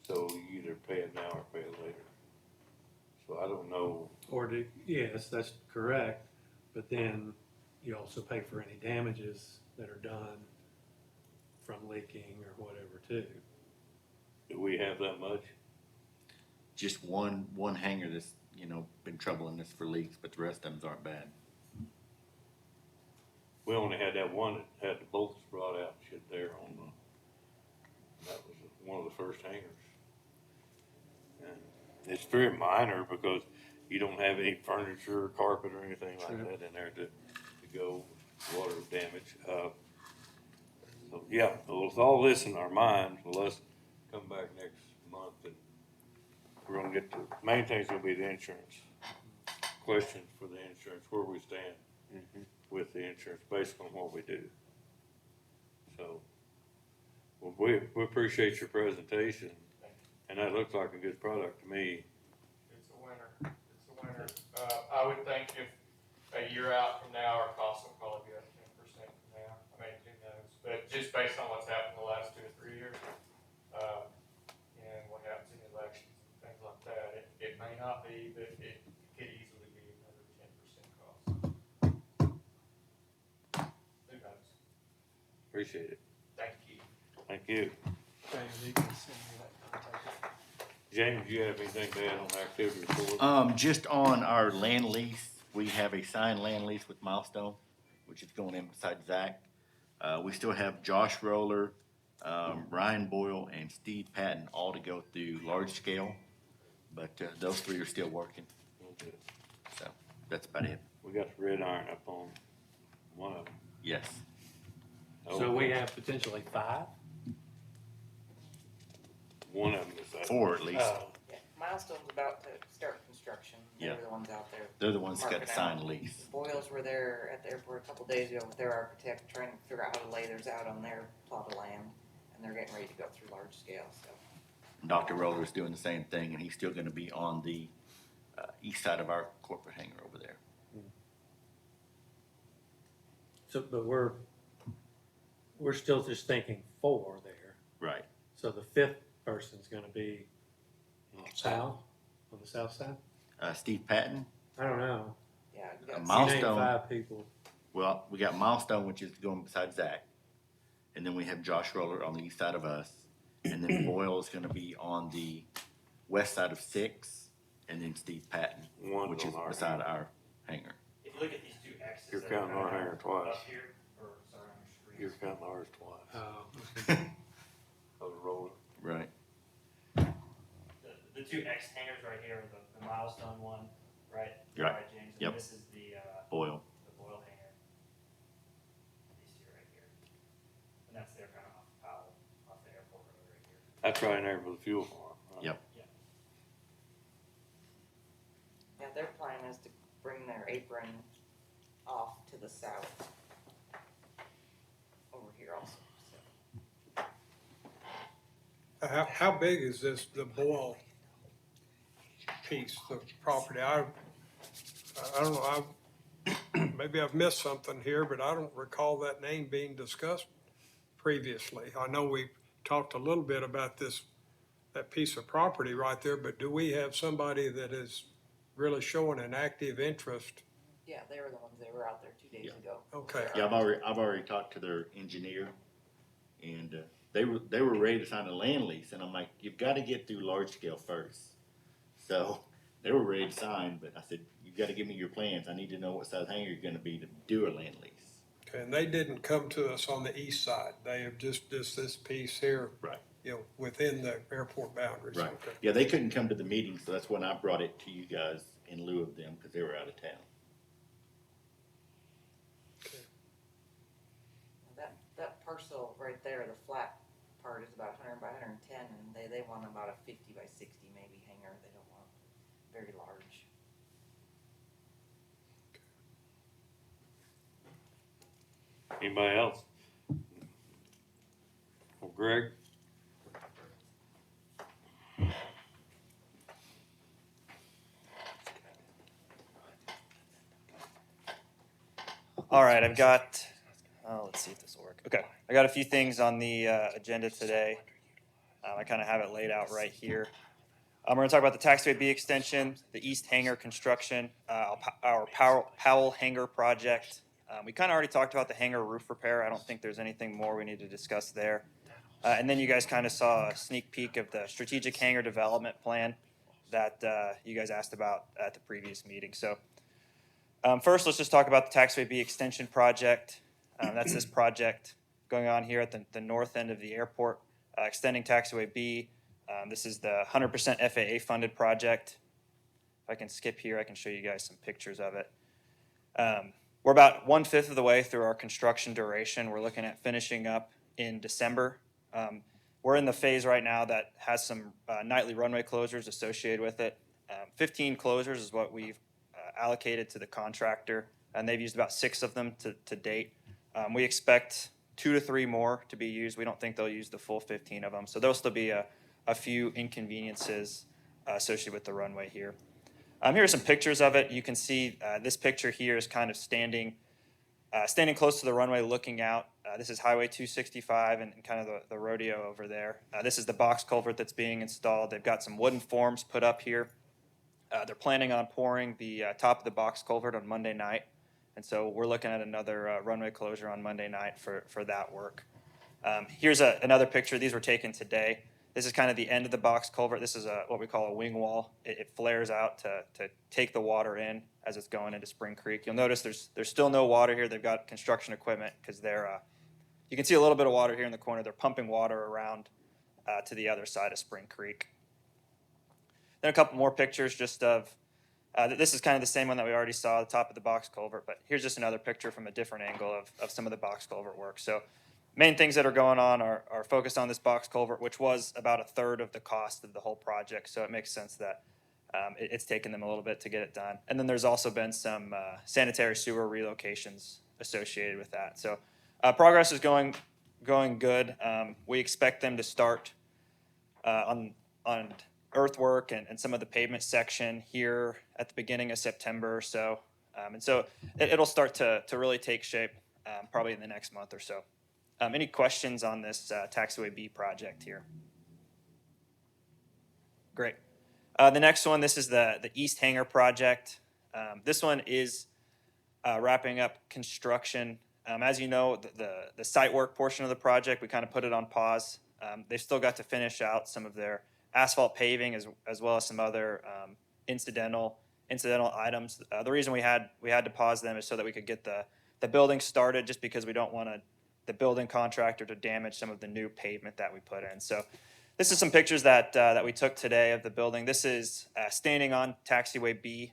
So you either pay it now or pay it later. So I don't know. Yes, that's correct, but then you also pay for any damages that are done from leaking or whatever too. Do we have that much? Just one hangar that's, you know, been troubling us for leaks, but the rest of them aren't bad. We only had that one that had the bolts brought out and shit there on that was one of the first hangars. And it's very minor because you don't have any furniture or carpet or anything like Sure. that in there to go water damage. So yeah, with all this in our minds, let's come back next month and we're gonna get the main thing's gonna be the insurance. Questions for the insurance, where we stand with the insurance based on what we do. So, well, we appreciate your presentation, and that looks like a good product to me. It's a winner. It's a winner. I would think if a year out from now, our costs will probably be up 10% from now. I mean, who knows? But just based on what's happened the last 2 or 3 years, and what happens in elections and things like that, it may not be, but it could easily be another 10% cost. Appreciate it. Thank you. Thank you. James, do you have anything to add on the activity report? Just on our land lease, we have a signed land lease with Milestone, which is going in beside Zach. We still have Josh Roller, Ryan Boyle, and Steve Patton all to go through large scale, but those three are still working. Okay. So that's about it. We got the red iron up on one of them. Yes. So we have potentially 5? One of them is that. 4 at least. Yeah, Milestone's about to start construction. They Yeah. were the ones out there. They're the ones that got the marking signed out. lease. Boyles were there at the airport a couple days ago with their architect, trying to figure out how to lay theirs out on their plot of land. And they're getting ready to go through large scale, so. Dr. Roller's doing the same thing, and he's still gonna be on the east side of our corporate hangar over there. So, but we're still just thinking 4 there. Right. So the 5th person's gonna be south, on the south side? Steve Patton, I don't know. Yeah, you A got You named Milestone. 5 people. well, we got Milestone, which is going beside Zach. And then we have Josh Roller on the east side of us. And then Boyle is gonna be on the west side of 6, and then Steve Patton, One's which is on our beside hangar. our hangar. If you look at these two X's. You're that are counting our kind of hangar twice. Up here, or sorry, on your screen. You're counting ours twice. Oh, Of the roller. Right. The two X hangers right here, the Milestone one, right? Right. Right, James, Yep. and this is the Boyle. Boyle hanger. These two right here. And that's their kind of off the airport road right here. That's right in there with the fuel farm. Right? Yep. Yeah, their plan is to bring their apron off to the south. Over here also, so. How big is this, the Boyle piece, the property? I don't know, maybe I've missed something here, but I don't recall that name being discussed previously. I know we talked a little bit about that piece of property right there, but do we have somebody that is really showing an active interest? Yeah, they were the ones that were out there 2 days ago. Okay. Yeah, I've already talked to their engineer, and they were ready to sign a land lease, and I'm like, you've got to get through large scale first. So they were ready to sign, but I said, you've got to give me your plans. I need to know what size hangar you're going to be to do a land lease. Okay, and they didn't come to us on the east side. They have just this piece here. Right. You know, within the airport boundaries. Right. Okay. Yeah, they couldn't come to the meeting, so that's when I brought it to you guys in lieu of them because they were out of town. That parcel right there, the flat part is about 100 by 110, and they want about a 50 by 60 maybe hangar. They don't want very large. Anybody else? Well, Greg? All right, I've got, let's see if this will work. Okay, I got a few things on the agenda today. I kind of have it laid out right here. We're going to talk about the Taxway B extension, the East Hangar construction, our Powell Hangar project. We kind of already talked about the hangar roof repair. I don't think there's anything more we need to discuss there. And then you guys kind of saw a sneak peek of the strategic hangar development plan that you guys asked about at the previous meeting. So first, let's just talk about the Taxway B extension project. That's this project going on here at the north end of the airport, extending Taxway B. This is the 100% FAA funded project. If I can skip here, I can show you guys some pictures of it. We're about 1/5 of the way through our construction duration. We're looking at finishing up in December. We're in the phase right now that has some nightly runway closures associated with it. 15 closures is what we've allocated to the contractor, and they've used about 6 of them to date. We expect 2 to 3 more to be used. We don't think they'll use the full 15 of them. So there'll still be a few inconveniences associated with the runway here. Here are some pictures of it. You can see this picture here is kind of standing close to the runway looking out. This is Highway 265 and kind of the rodeo over there. This is the box culvert that's being installed. They've got some wooden forms put up here. They're planning on pouring the top of the box culvert on Monday night, And so we're looking at another runway closure on Monday night for that work. Here's another picture. These were taken today. This is kind of the end of the box culvert. This is what we call a wing wall. It flares out to take the water in as it's going into Spring Creek. You'll notice there's still no water here. They've got construction equipment because you can see a little bit of water here in the corner. They're pumping water around to the other side of Spring Creek. Then a couple more pictures just of, this is kind of the same one that we already saw at the top of the box culvert, but here's just another picture from a different angle of some of the box culvert work. So main things that are going on are focused on this box culvert, which was about a third of the cost of the whole project. So it makes sense that it's taken them a little bit to get it done. And then there's also been some sanitary sewer relocations associated with that. So progress is going good. We expect them to start on earthwork and some of the pavement section here at the beginning of September or so. And so it'll start to really take shape probably in the next month or so. Any questions on this Taxiway B project here? Great. The next one, this is the East Hangar project. This one is wrapping up construction. As you know, the site work portion of the project, we kind of put it on pause. They've still got to finish out some of their asphalt paving as well as some other incidental items. The reason we had to pause them is so that we could get the building started, just because we don't want the building contractor to damage some of the new pavement that we put in. So this is some pictures that we took today of the building. This is standing on Taxiway B,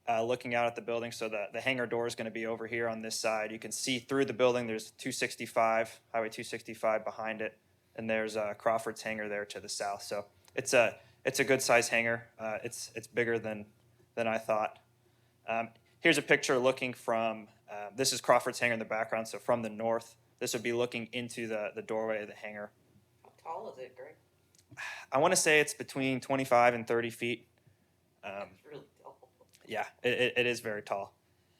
looking out at the building. So the hangar door is going to be over here on this side. You can see through the building. There's 265, Highway 265 behind it, and there's Crawford's hangar there to the south. So it's a good size hangar. It's bigger than I thought. Here's a picture looking from, this is Crawford's hangar in the background. So from the north, this would be looking into the doorway of the hangar. How tall is it, Greg? I want to say it's between 25 and 30 feet. That's really tall. Yeah, it is very tall.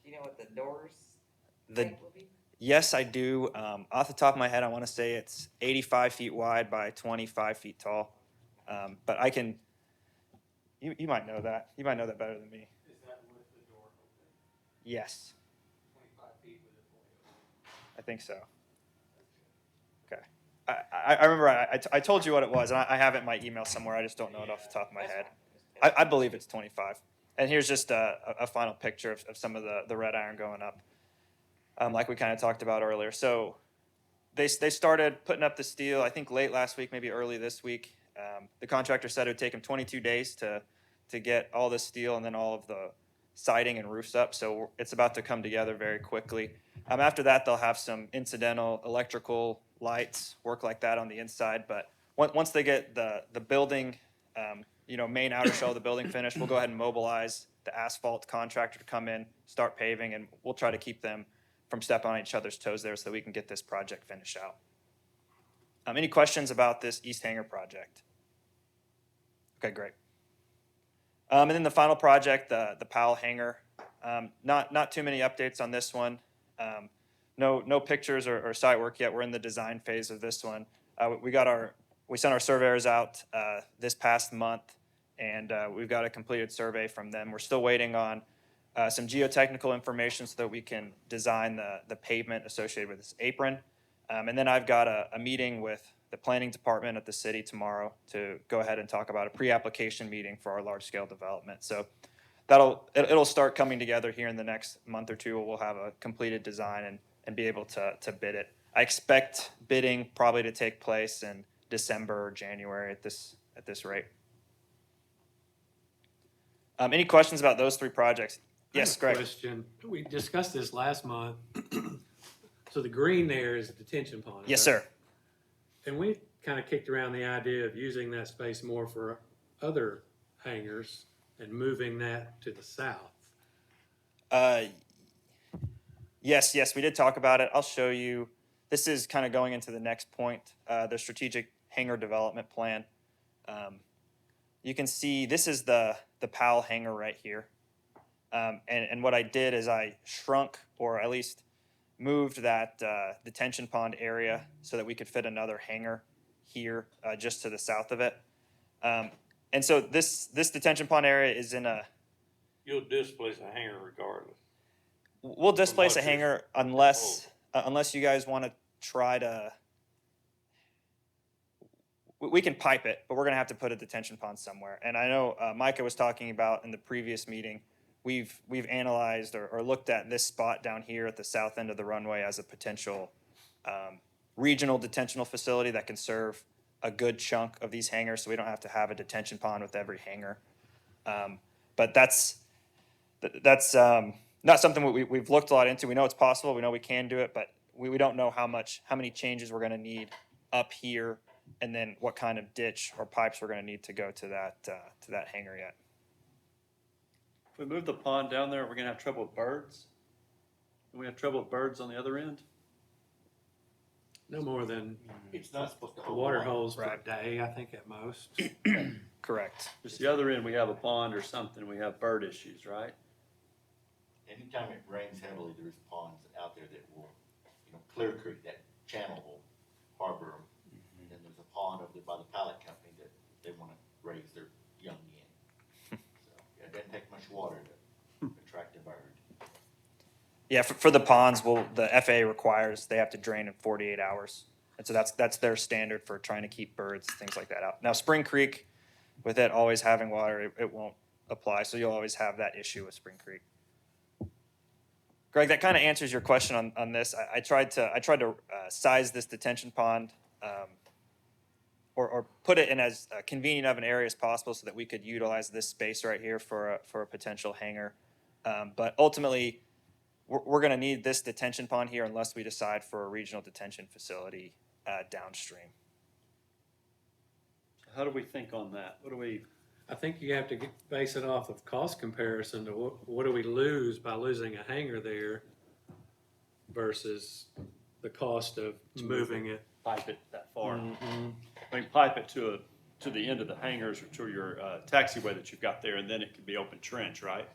Do you know what the doors The height will be? Yes, I do. Off the top of my head, I want to say it's 85 feet wide by 25 feet tall. But I can, you might know that. You might know that better than me. Is that with the door open? Yes, 25 feet with it fully open? I think so. Okay. I remember I told you what it was, and I have it in my email somewhere. I just don't know it off the top of my That's head. fine. I believe it's 25. And here's just a final picture of some of the red iron going up, like we kind of talked about earlier. So they started putting up the steel, I think late last week, maybe early this week. The contractor said it would take them 22 days to get all the steel and then all of the siding and roofs up. So it's about to come together very quickly. After that, they'll have some incidental electrical lights, work like that on the inside. But once they get the building, main outer shell of the building finished, we'll go ahead and mobilize the asphalt contractor to come in, start paving, and we'll try to keep them from stepping on each other's toes there so that we can get this project finished out. Any questions about this East Hangar project? Okay, great. And then the final project, the Powell Hangar. Not too many updates on this one. No pictures or site work yet. We're in the design phase of this one. We sent our surveyors out this past month, and we've got a completed survey from them. We're still waiting on some geotechnical information so that we can design the pavement associated with this apron. And then I've got a meeting with the planning department at the city tomorrow to go ahead and talk about a pre-application meeting for our large-scale development. So it'll start coming together here in the next month or two. We'll have a completed design and be able to bid it. I expect bidding probably to take place in December or January at this rate. Any questions about those three projects? Yes, Greg. Question. We discussed this last month. So the green there is a detention pond. Yes, right? sir. And we kind of kicked around the idea of using that space more for other hangars and moving that to the south. Yes, we did talk about it. I'll show you. This is kind of going into the next point, the strategic hangar development plan. You can see this is the Powell hangar right here. And what I did is I shrunk, or at least moved that detention pond area so that we could fit another hangar here just to the south of it. And so this detention pond area is in a... You'll displace a hangar regardless. We'll displace a Unless hangar unless you guys want to try to. We can pipe it, but we're gonna have to put a detention pond somewhere. And I know Micah was talking about in the previous meeting, we've analyzed or looked at this spot down here at the south end of the runway as a potential regional detentional facility that can serve a good chunk of these hangars, so we don't have to have a detention pond with every hangar. But that's not something we've looked a lot into. We know it's possible. We know we can do it, but we don't know how many changes we're going to need up here, and then what kind of ditch or pipes we're going to need to go to that hangar yet. If we move the pond down there, we're gonna have trouble with birds? Do we have trouble with birds on the other end? No more than It's not supposed to the hold water water. holes for a Right. day, I think at most. Correct. Just the other end, we have a pond or something, we have bird issues, right? Anytime it rains heavily, there's ponds out there that will, Clear Creek, that channel will harbor them. And then there's a pond over there by the pallet company that they wanna raise their young in. So, yeah, it doesn't take much water to attract a bird. Yeah, for the ponds, the FAA requires they have to drain in 48 hours. And so that's their standard for trying to keep birds, things like that out. Now, Spring Creek, with it always having water, it won't apply. So you'll always have that issue with Spring Creek. Greg, that kind of answers your question on this. I tried to size this detention pond or put it in as convenient of an area as possible so that we could utilize this space right here for a potential hangar. But ultimately, we're going to need this detention pond here unless we decide for a regional detention facility downstream. How do we think on that? What do we, I think you have to base it off of cost comparison to what do we lose by losing a hangar there versus the cost of moving it. pipe it that far? I mean, pipe it to the end of the hangars or to your taxiway that you've got there, and then it can be open trench, right?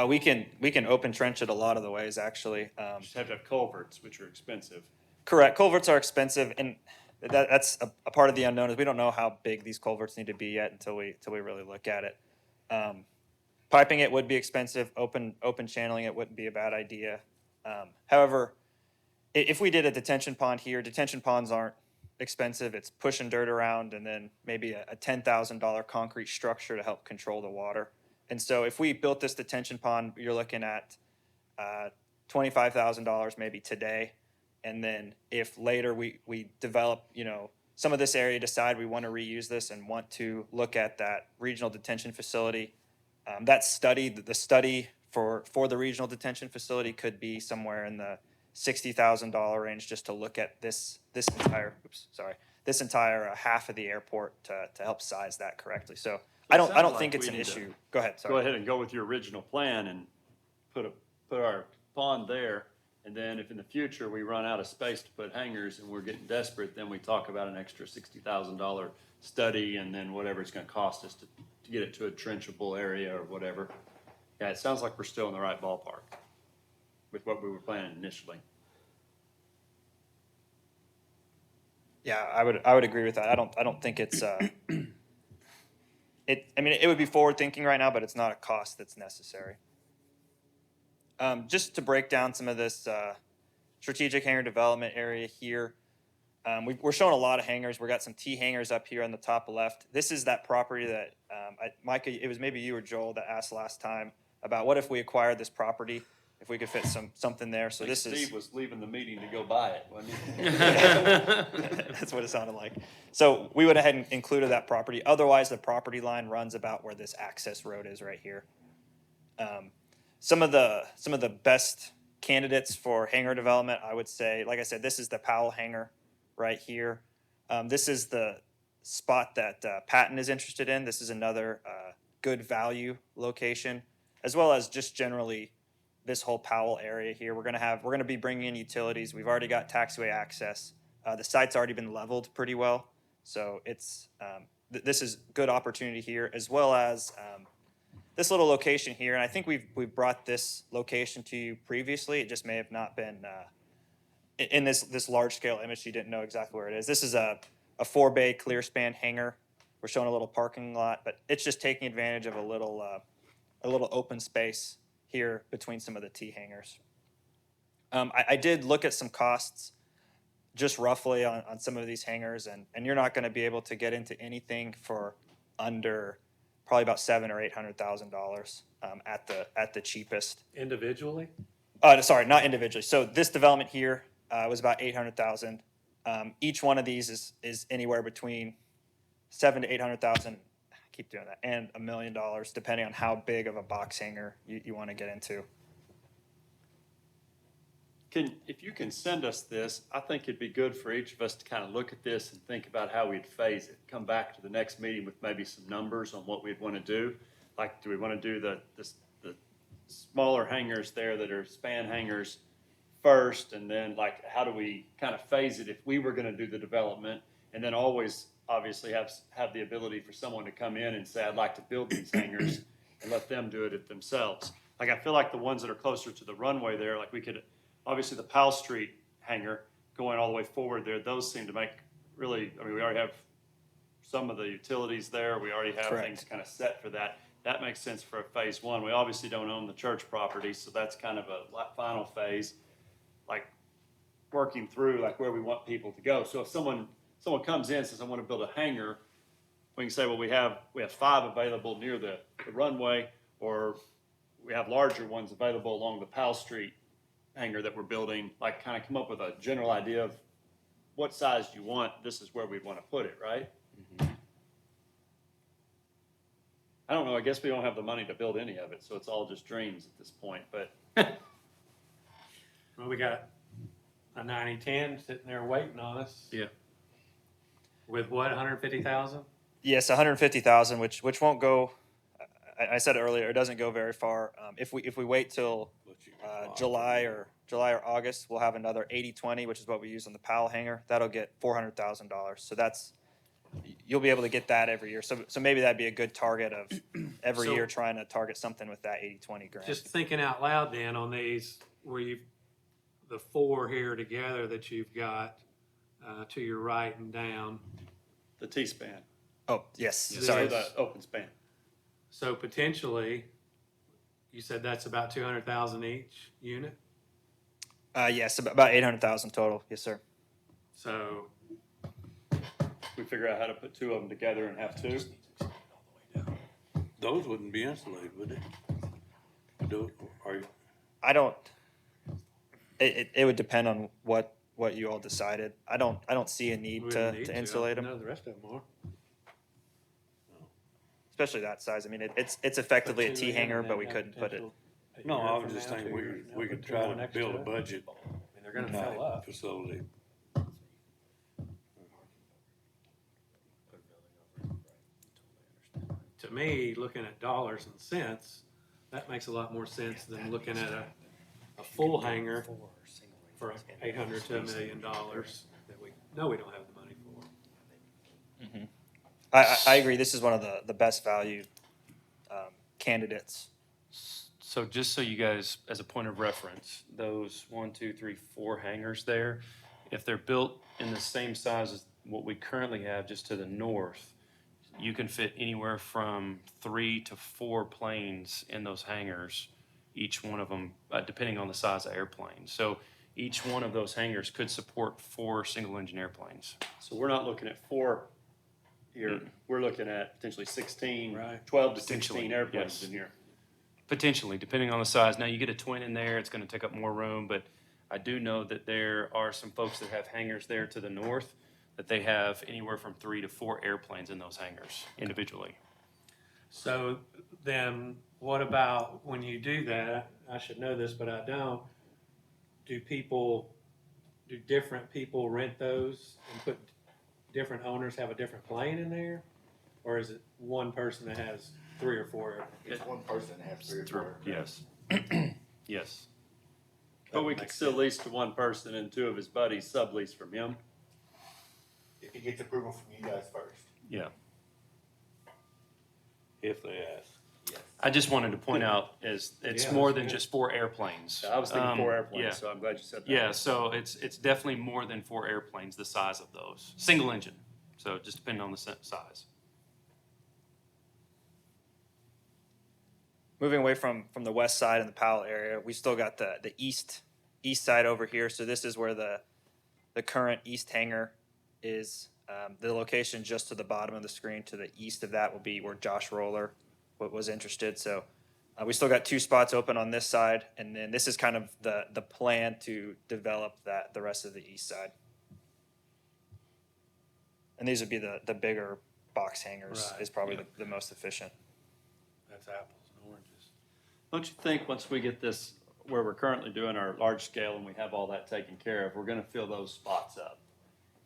We can open trench it a lot of the ways, actually. Just have to have culverts, which are expensive. Correct. Culverts are expensive, and that's a part of the unknown is we don't know how big these culverts need to be yet until we really look at it. Piping it would be expensive. Open channeling it wouldn't be a bad idea. However, if we did a detention pond here, detention ponds aren't expensive. It's pushing dirt around and then maybe a $10,000 concrete structure to help control the water. And so if we built this detention pond, you're looking at $25,000 maybe today. And then if later we develop, some of this area, decide we want to reuse this and want to look at that regional detention facility, the study for the regional detention facility could be somewhere in the $60,000 range just to look at this entire half of the airport to help size that correctly. So I don't sounds think like it's we an need to issue. Go ahead. Sorry. Go ahead and go with your original plan and put our pond there. And then if in the future we run out of space to put hangars and we're getting desperate, then we talk about an extra $60,000 study and then whatever it's gonna cost us to get it to a trenchable area or whatever. Yeah, it sounds like we're still in the right ballpark with what we were planning initially. Yeah, I would agree with that. I don't think it's it would be forward thinking right now, but it's not a cost that's necessary. Just to break down some of this strategic hangar development area here, we're showing a lot of hangars. We got some T hangars up here on the top left. This is that property that Micah, it was maybe you or Joel that asked last time about what if we acquired this property, if we could fit something there. So this is. Steve was leaving the meeting to go buy it, wasn't he? That's what it sounded like. So we went ahead and included that property. Otherwise, the property line runs about where this access road is right here. Some of the best candidates for hangar development, I would say, like I said, this is the Powell hangar right here. This is the spot that Patton is interested in. This is another good value location, as well as just generally this whole Powell area here. We're gonna be bringing in utilities. We've already got taxiway access. The site's already been leveled pretty well, so it's this is good opportunity here, as well as this little location here. And I think we've brought this location to you previously. It just may have not been in this large scale image. You didn't know exactly where it is. This is a 4-bay clear span hangar. We're showing a little parking lot, but it's just taking advantage of a little open space here between some of the T hangars. I did look at some costs, just roughly on some of these hangars, and you're not going to be able to get into anything for under probably about $700,000 or $800,000 at the cheapest. Individually? Sorry, not individually. So this development here was about 800,000. Each one of these is anywhere between 700,000 to 800,000. I keep doing that, and $1 million, depending on how big of a box hangar you want to get into. If you can send us this, I think it'd be good for each of us to kind of look at this and think about how we'd phase it. Come back to the next meeting with maybe some numbers on what we'd want to do. Like, do we want to do the smaller hangars there that are span hangars first? And then like, how do we kind of phase it if we were going to do the development? And then always obviously have the ability for someone to come in and say, I'd like to build these hangars, and let them do it themselves. Like, I feel like the ones that are closer to the runway there, like we could, obviously the Powell Street hangar going all the way forward there, those seem to make really, I mean, we already have some of the utilities there. We already have Correct. things kind of set for that. That makes sense for a phase one. We obviously don't own the church property, so that's kind of a final phase, like working through like where we want people to go. So if someone comes in and says, I want to build a hangar, we can say, well, we have 5 available near the runway, or we have larger ones available along the Powell Street hangar that we're building, like kind of come up with a general idea of what size you want. This is where we'd want to put it, right? I don't know. I guess we don't have the money to build any of it, so it's all just dreams at this point. But Well, we got a 9010 sitting there waiting on us. Yeah. With what, 150,000? Yes, 150,000, which won't go. I said it earlier, it doesn't go very far. If we wait till July or August, we'll have another 80/20, which is what we use on the Powell hangar. That'll get $400,000. So you'll be able to get that every year. So maybe that'd be a good target of every So- year trying to target something with that 80/20 grant. Just thinking out loud then on these, where the 4 here together that you've got to your right and down. the T-span, Oh, yes, Yeah. sorry. or the open span. So potentially, you said that's about 200,000 each unit? Yes, about 800,000 total. Yes, sir. So, We figure out how to put 2 of them together and have 2. Those wouldn't be insulated, would they? I don't. It would depend on what you all decided. I don't see a need we to don't need insulate them, No, the rest of them are. especially that size. I mean, it's effectively a Put 2 T in hanger, and but then we have couldn't put it. potential a No, year I from was just now, thinking 2 we years from we now, could put try 2 more to next build a it. budget I mean, they're gonna fill type up. facility. To me, looking at dollars and cents, that makes a lot more sense than looking at a full hangar for $800 to $1 million that we know we don't have the money for. I agree. This is one of the best value candidates. So just so you guys, as a point of reference, those 1, 2, 3, 4 hangars there, if they're built in the same size as what we currently have just to the north, you can fit anywhere from 3 to 4 planes in those hangars, each one of them, depending on the size of airplane. So each one of those hangars could support 4 single-engine airplanes. So we're not looking at 4 here. We're looking at potentially 16, Right. 12 to Potentially, 16 airplanes yes. in here. Potentially, depending on the size. Now, you get a twin in there, it's going to take up more room, but I do know that there are some folks that have hangars there to the north that they have anywhere from 3 to 4 airplanes in those hangars individually. So then what about when you do that, I should know this, but I don't, do different people rent those and put different owners have a different plane in there? Or is it one person that has 3 or 4? It's one person that has 3 or 4. Yes. Yes. But we could still lease to one person and 2 of his buddies sublease from him. If he gets approval from you guys first. Yeah. If they ask. Yes. I just wanted to point out is it's Yeah, more that's than good. just 4 airplanes. I was thinking 4 Yeah. airplanes, so I'm glad you said that. Yeah, so it's definitely more than 4 airplanes, the size of those. Single engine, so just depending on the size. Moving away from the west side and the Powell area, we still got the east east side over here. So this is where the current east hangar is. The location just to the bottom of the screen, to the east of that will be where Josh Roller was interested. So we still got 2 spots open on this side, and then this is kind of the plan to develop the rest of the east side. And these would be the bigger box hangars Right, is probably yeah. the most efficient. That's apples and oranges. Don't you think once we get this, where we're currently doing our large scale and we have all that taken care of, we're gonna fill those spots up?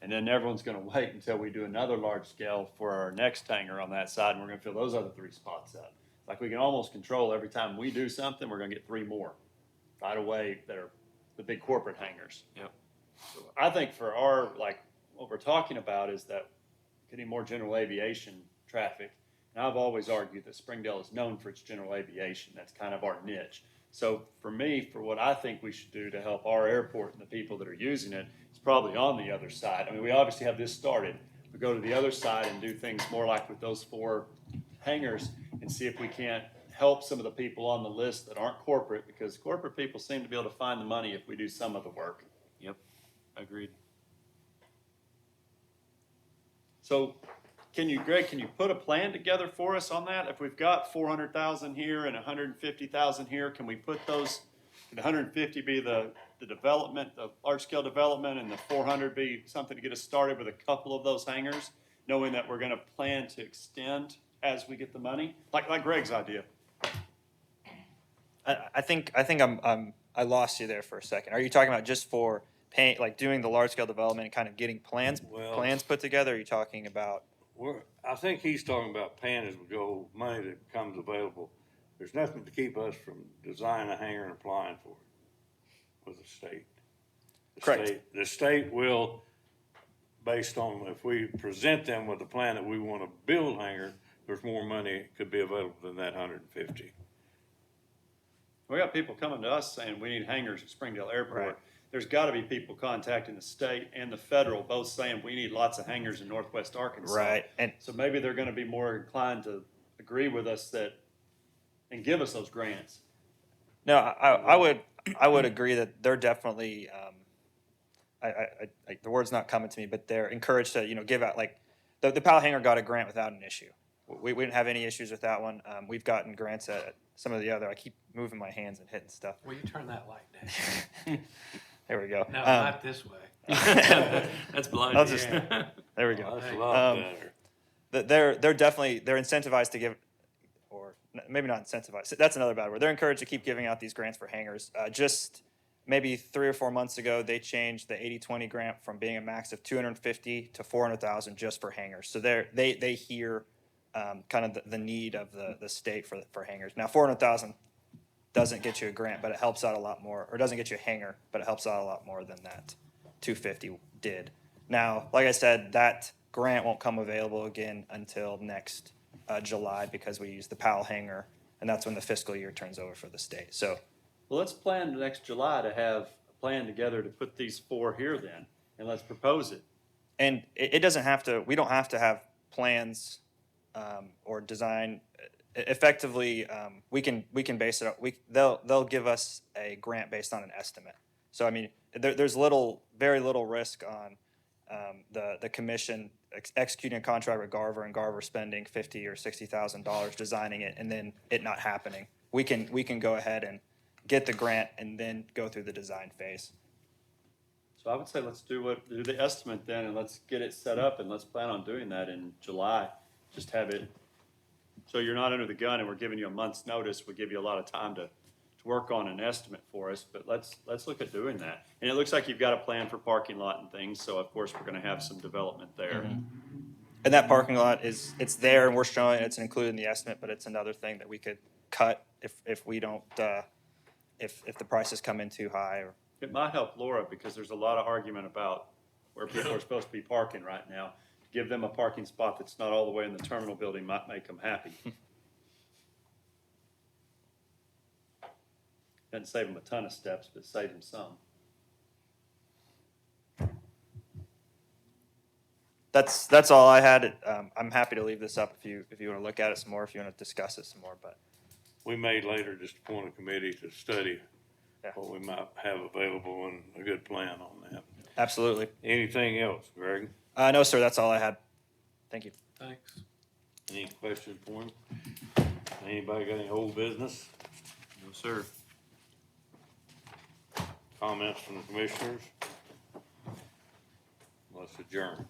And then everyone's gonna wait until we do another large scale for our next hangar on that side, and we're gonna fill those other 3 spots up. Like we can almost control every time we do something, we're gonna get 3 more right away that are the big corporate hangars. Yep. So I think for our, like, what we're talking about is that getting more general aviation traffic. And I've always argued that Springdale is known for its general aviation. That's kind of our niche. So for me, for what I think we should do to help our airport and the people that are using it, it's probably on the other side. I mean, we obviously have this started. We go to the other side and do things more like with those 4 hangars and see if we can't help some of the people on the list that aren't corporate, because corporate people seem to be able to find the money if we do some of the work. Yep, agreed. So Greg, can you put a plan together for us on that? If we've got 400,000 here and 150,000 here, can we put those, can the 150 be the development, the large scale development, and the 400 be something to get us started with a couple of those hangars, knowing that we're gonna plan to extend as we get the money? Like Greg's idea. I think I lost you there for a second. Are you talking about just for paying, like doing the large scale development and kind of getting plans put together? Or are you talking about? I think he's talking about paying as we go, money that becomes available. There's nothing to keep us from designing a hangar and applying for it with the state. Correct. The state will, based on if we present them with a plan that we want to build hangar, there's more money could be available than that 150. We got people coming to us saying we need hangars at Springdale Airport. Right. There's gotta be people contacting the state and the federal, both saying we need lots of hangars in Northwest Arkansas. Right. And So maybe they're gonna be more inclined to agree with us and give us those grants. no, I would agree that they're definitely, the word's not coming to me, but they're encouraged to, give out, like, the PAL hangar got a grant without an issue. We didn't have any issues with that one. We've gotten grants at some of the other, I keep moving my hands and hitting stuff. Will you turn that light down? There we go. No, not this way. That's blind. I'll just, there we go. That's a lot better. They're definitely, they're incentivized to give, or maybe not incentivized, that's another bad word. They're encouraged to keep giving out these grants for hangars. Just maybe 3 or 4 months ago, they changed the 80-20 grant from being a max of 250 to 400,000 just for hangars. So they hear kind of the need of the state for hangars. Now, 400,000 doesn't get you a grant, but it helps out a lot more, or doesn't get you a hangar, but it helps out a lot more than that 250 did. Now, like I said, that grant won't come available again until next July, because we use the PAL hangar, and that's when the fiscal year turns over for the state. So, Well, let's plan next July to have a plan together to put these 4 here then, and let's propose it. and it doesn't have to, we don't have to have plans or design. Effectively, we can base it up. They'll give us a grant based on an estimate. So I mean, there's very little risk on the commission executing a contract with Garver and Garver spending $50,000 or $60,000 designing it and then it not happening. We can go ahead and get the grant and then go through the design phase. So I would say let's do the estimate then, and let's get it set up, and let's plan on doing that in July. Just have it, so you're not under the gun and we're giving you a month's notice. We give you a lot of time to work on an estimate for us, but let's look at doing that. And it looks like you've got a plan for parking lot and things, so of course we're gonna have some development there. Mm-hmm. And that parking lot it's there and we're showing it's included in the estimate, but it's another thing that we could cut if we don't, if the prices come in too high. Or It might help Laura, because there's a lot of argument about where people are supposed to be parking right now. Give them a parking spot that's not all the way in the terminal building might make them happy. Doesn't save them a ton of steps, but save them some. that's all I had. I'm happy to leave this up if you want to look at it some more, if you want to discuss it some more. But We may later just appoint a committee to study Yeah. what we might have available and a good plan on that. Absolutely. Anything else, Greg? No, sir, that's all I had. Thank you. Thanks. Any questions for him? Anybody got any old business? No, sir. Comments from the commissioners? Let's adjourn.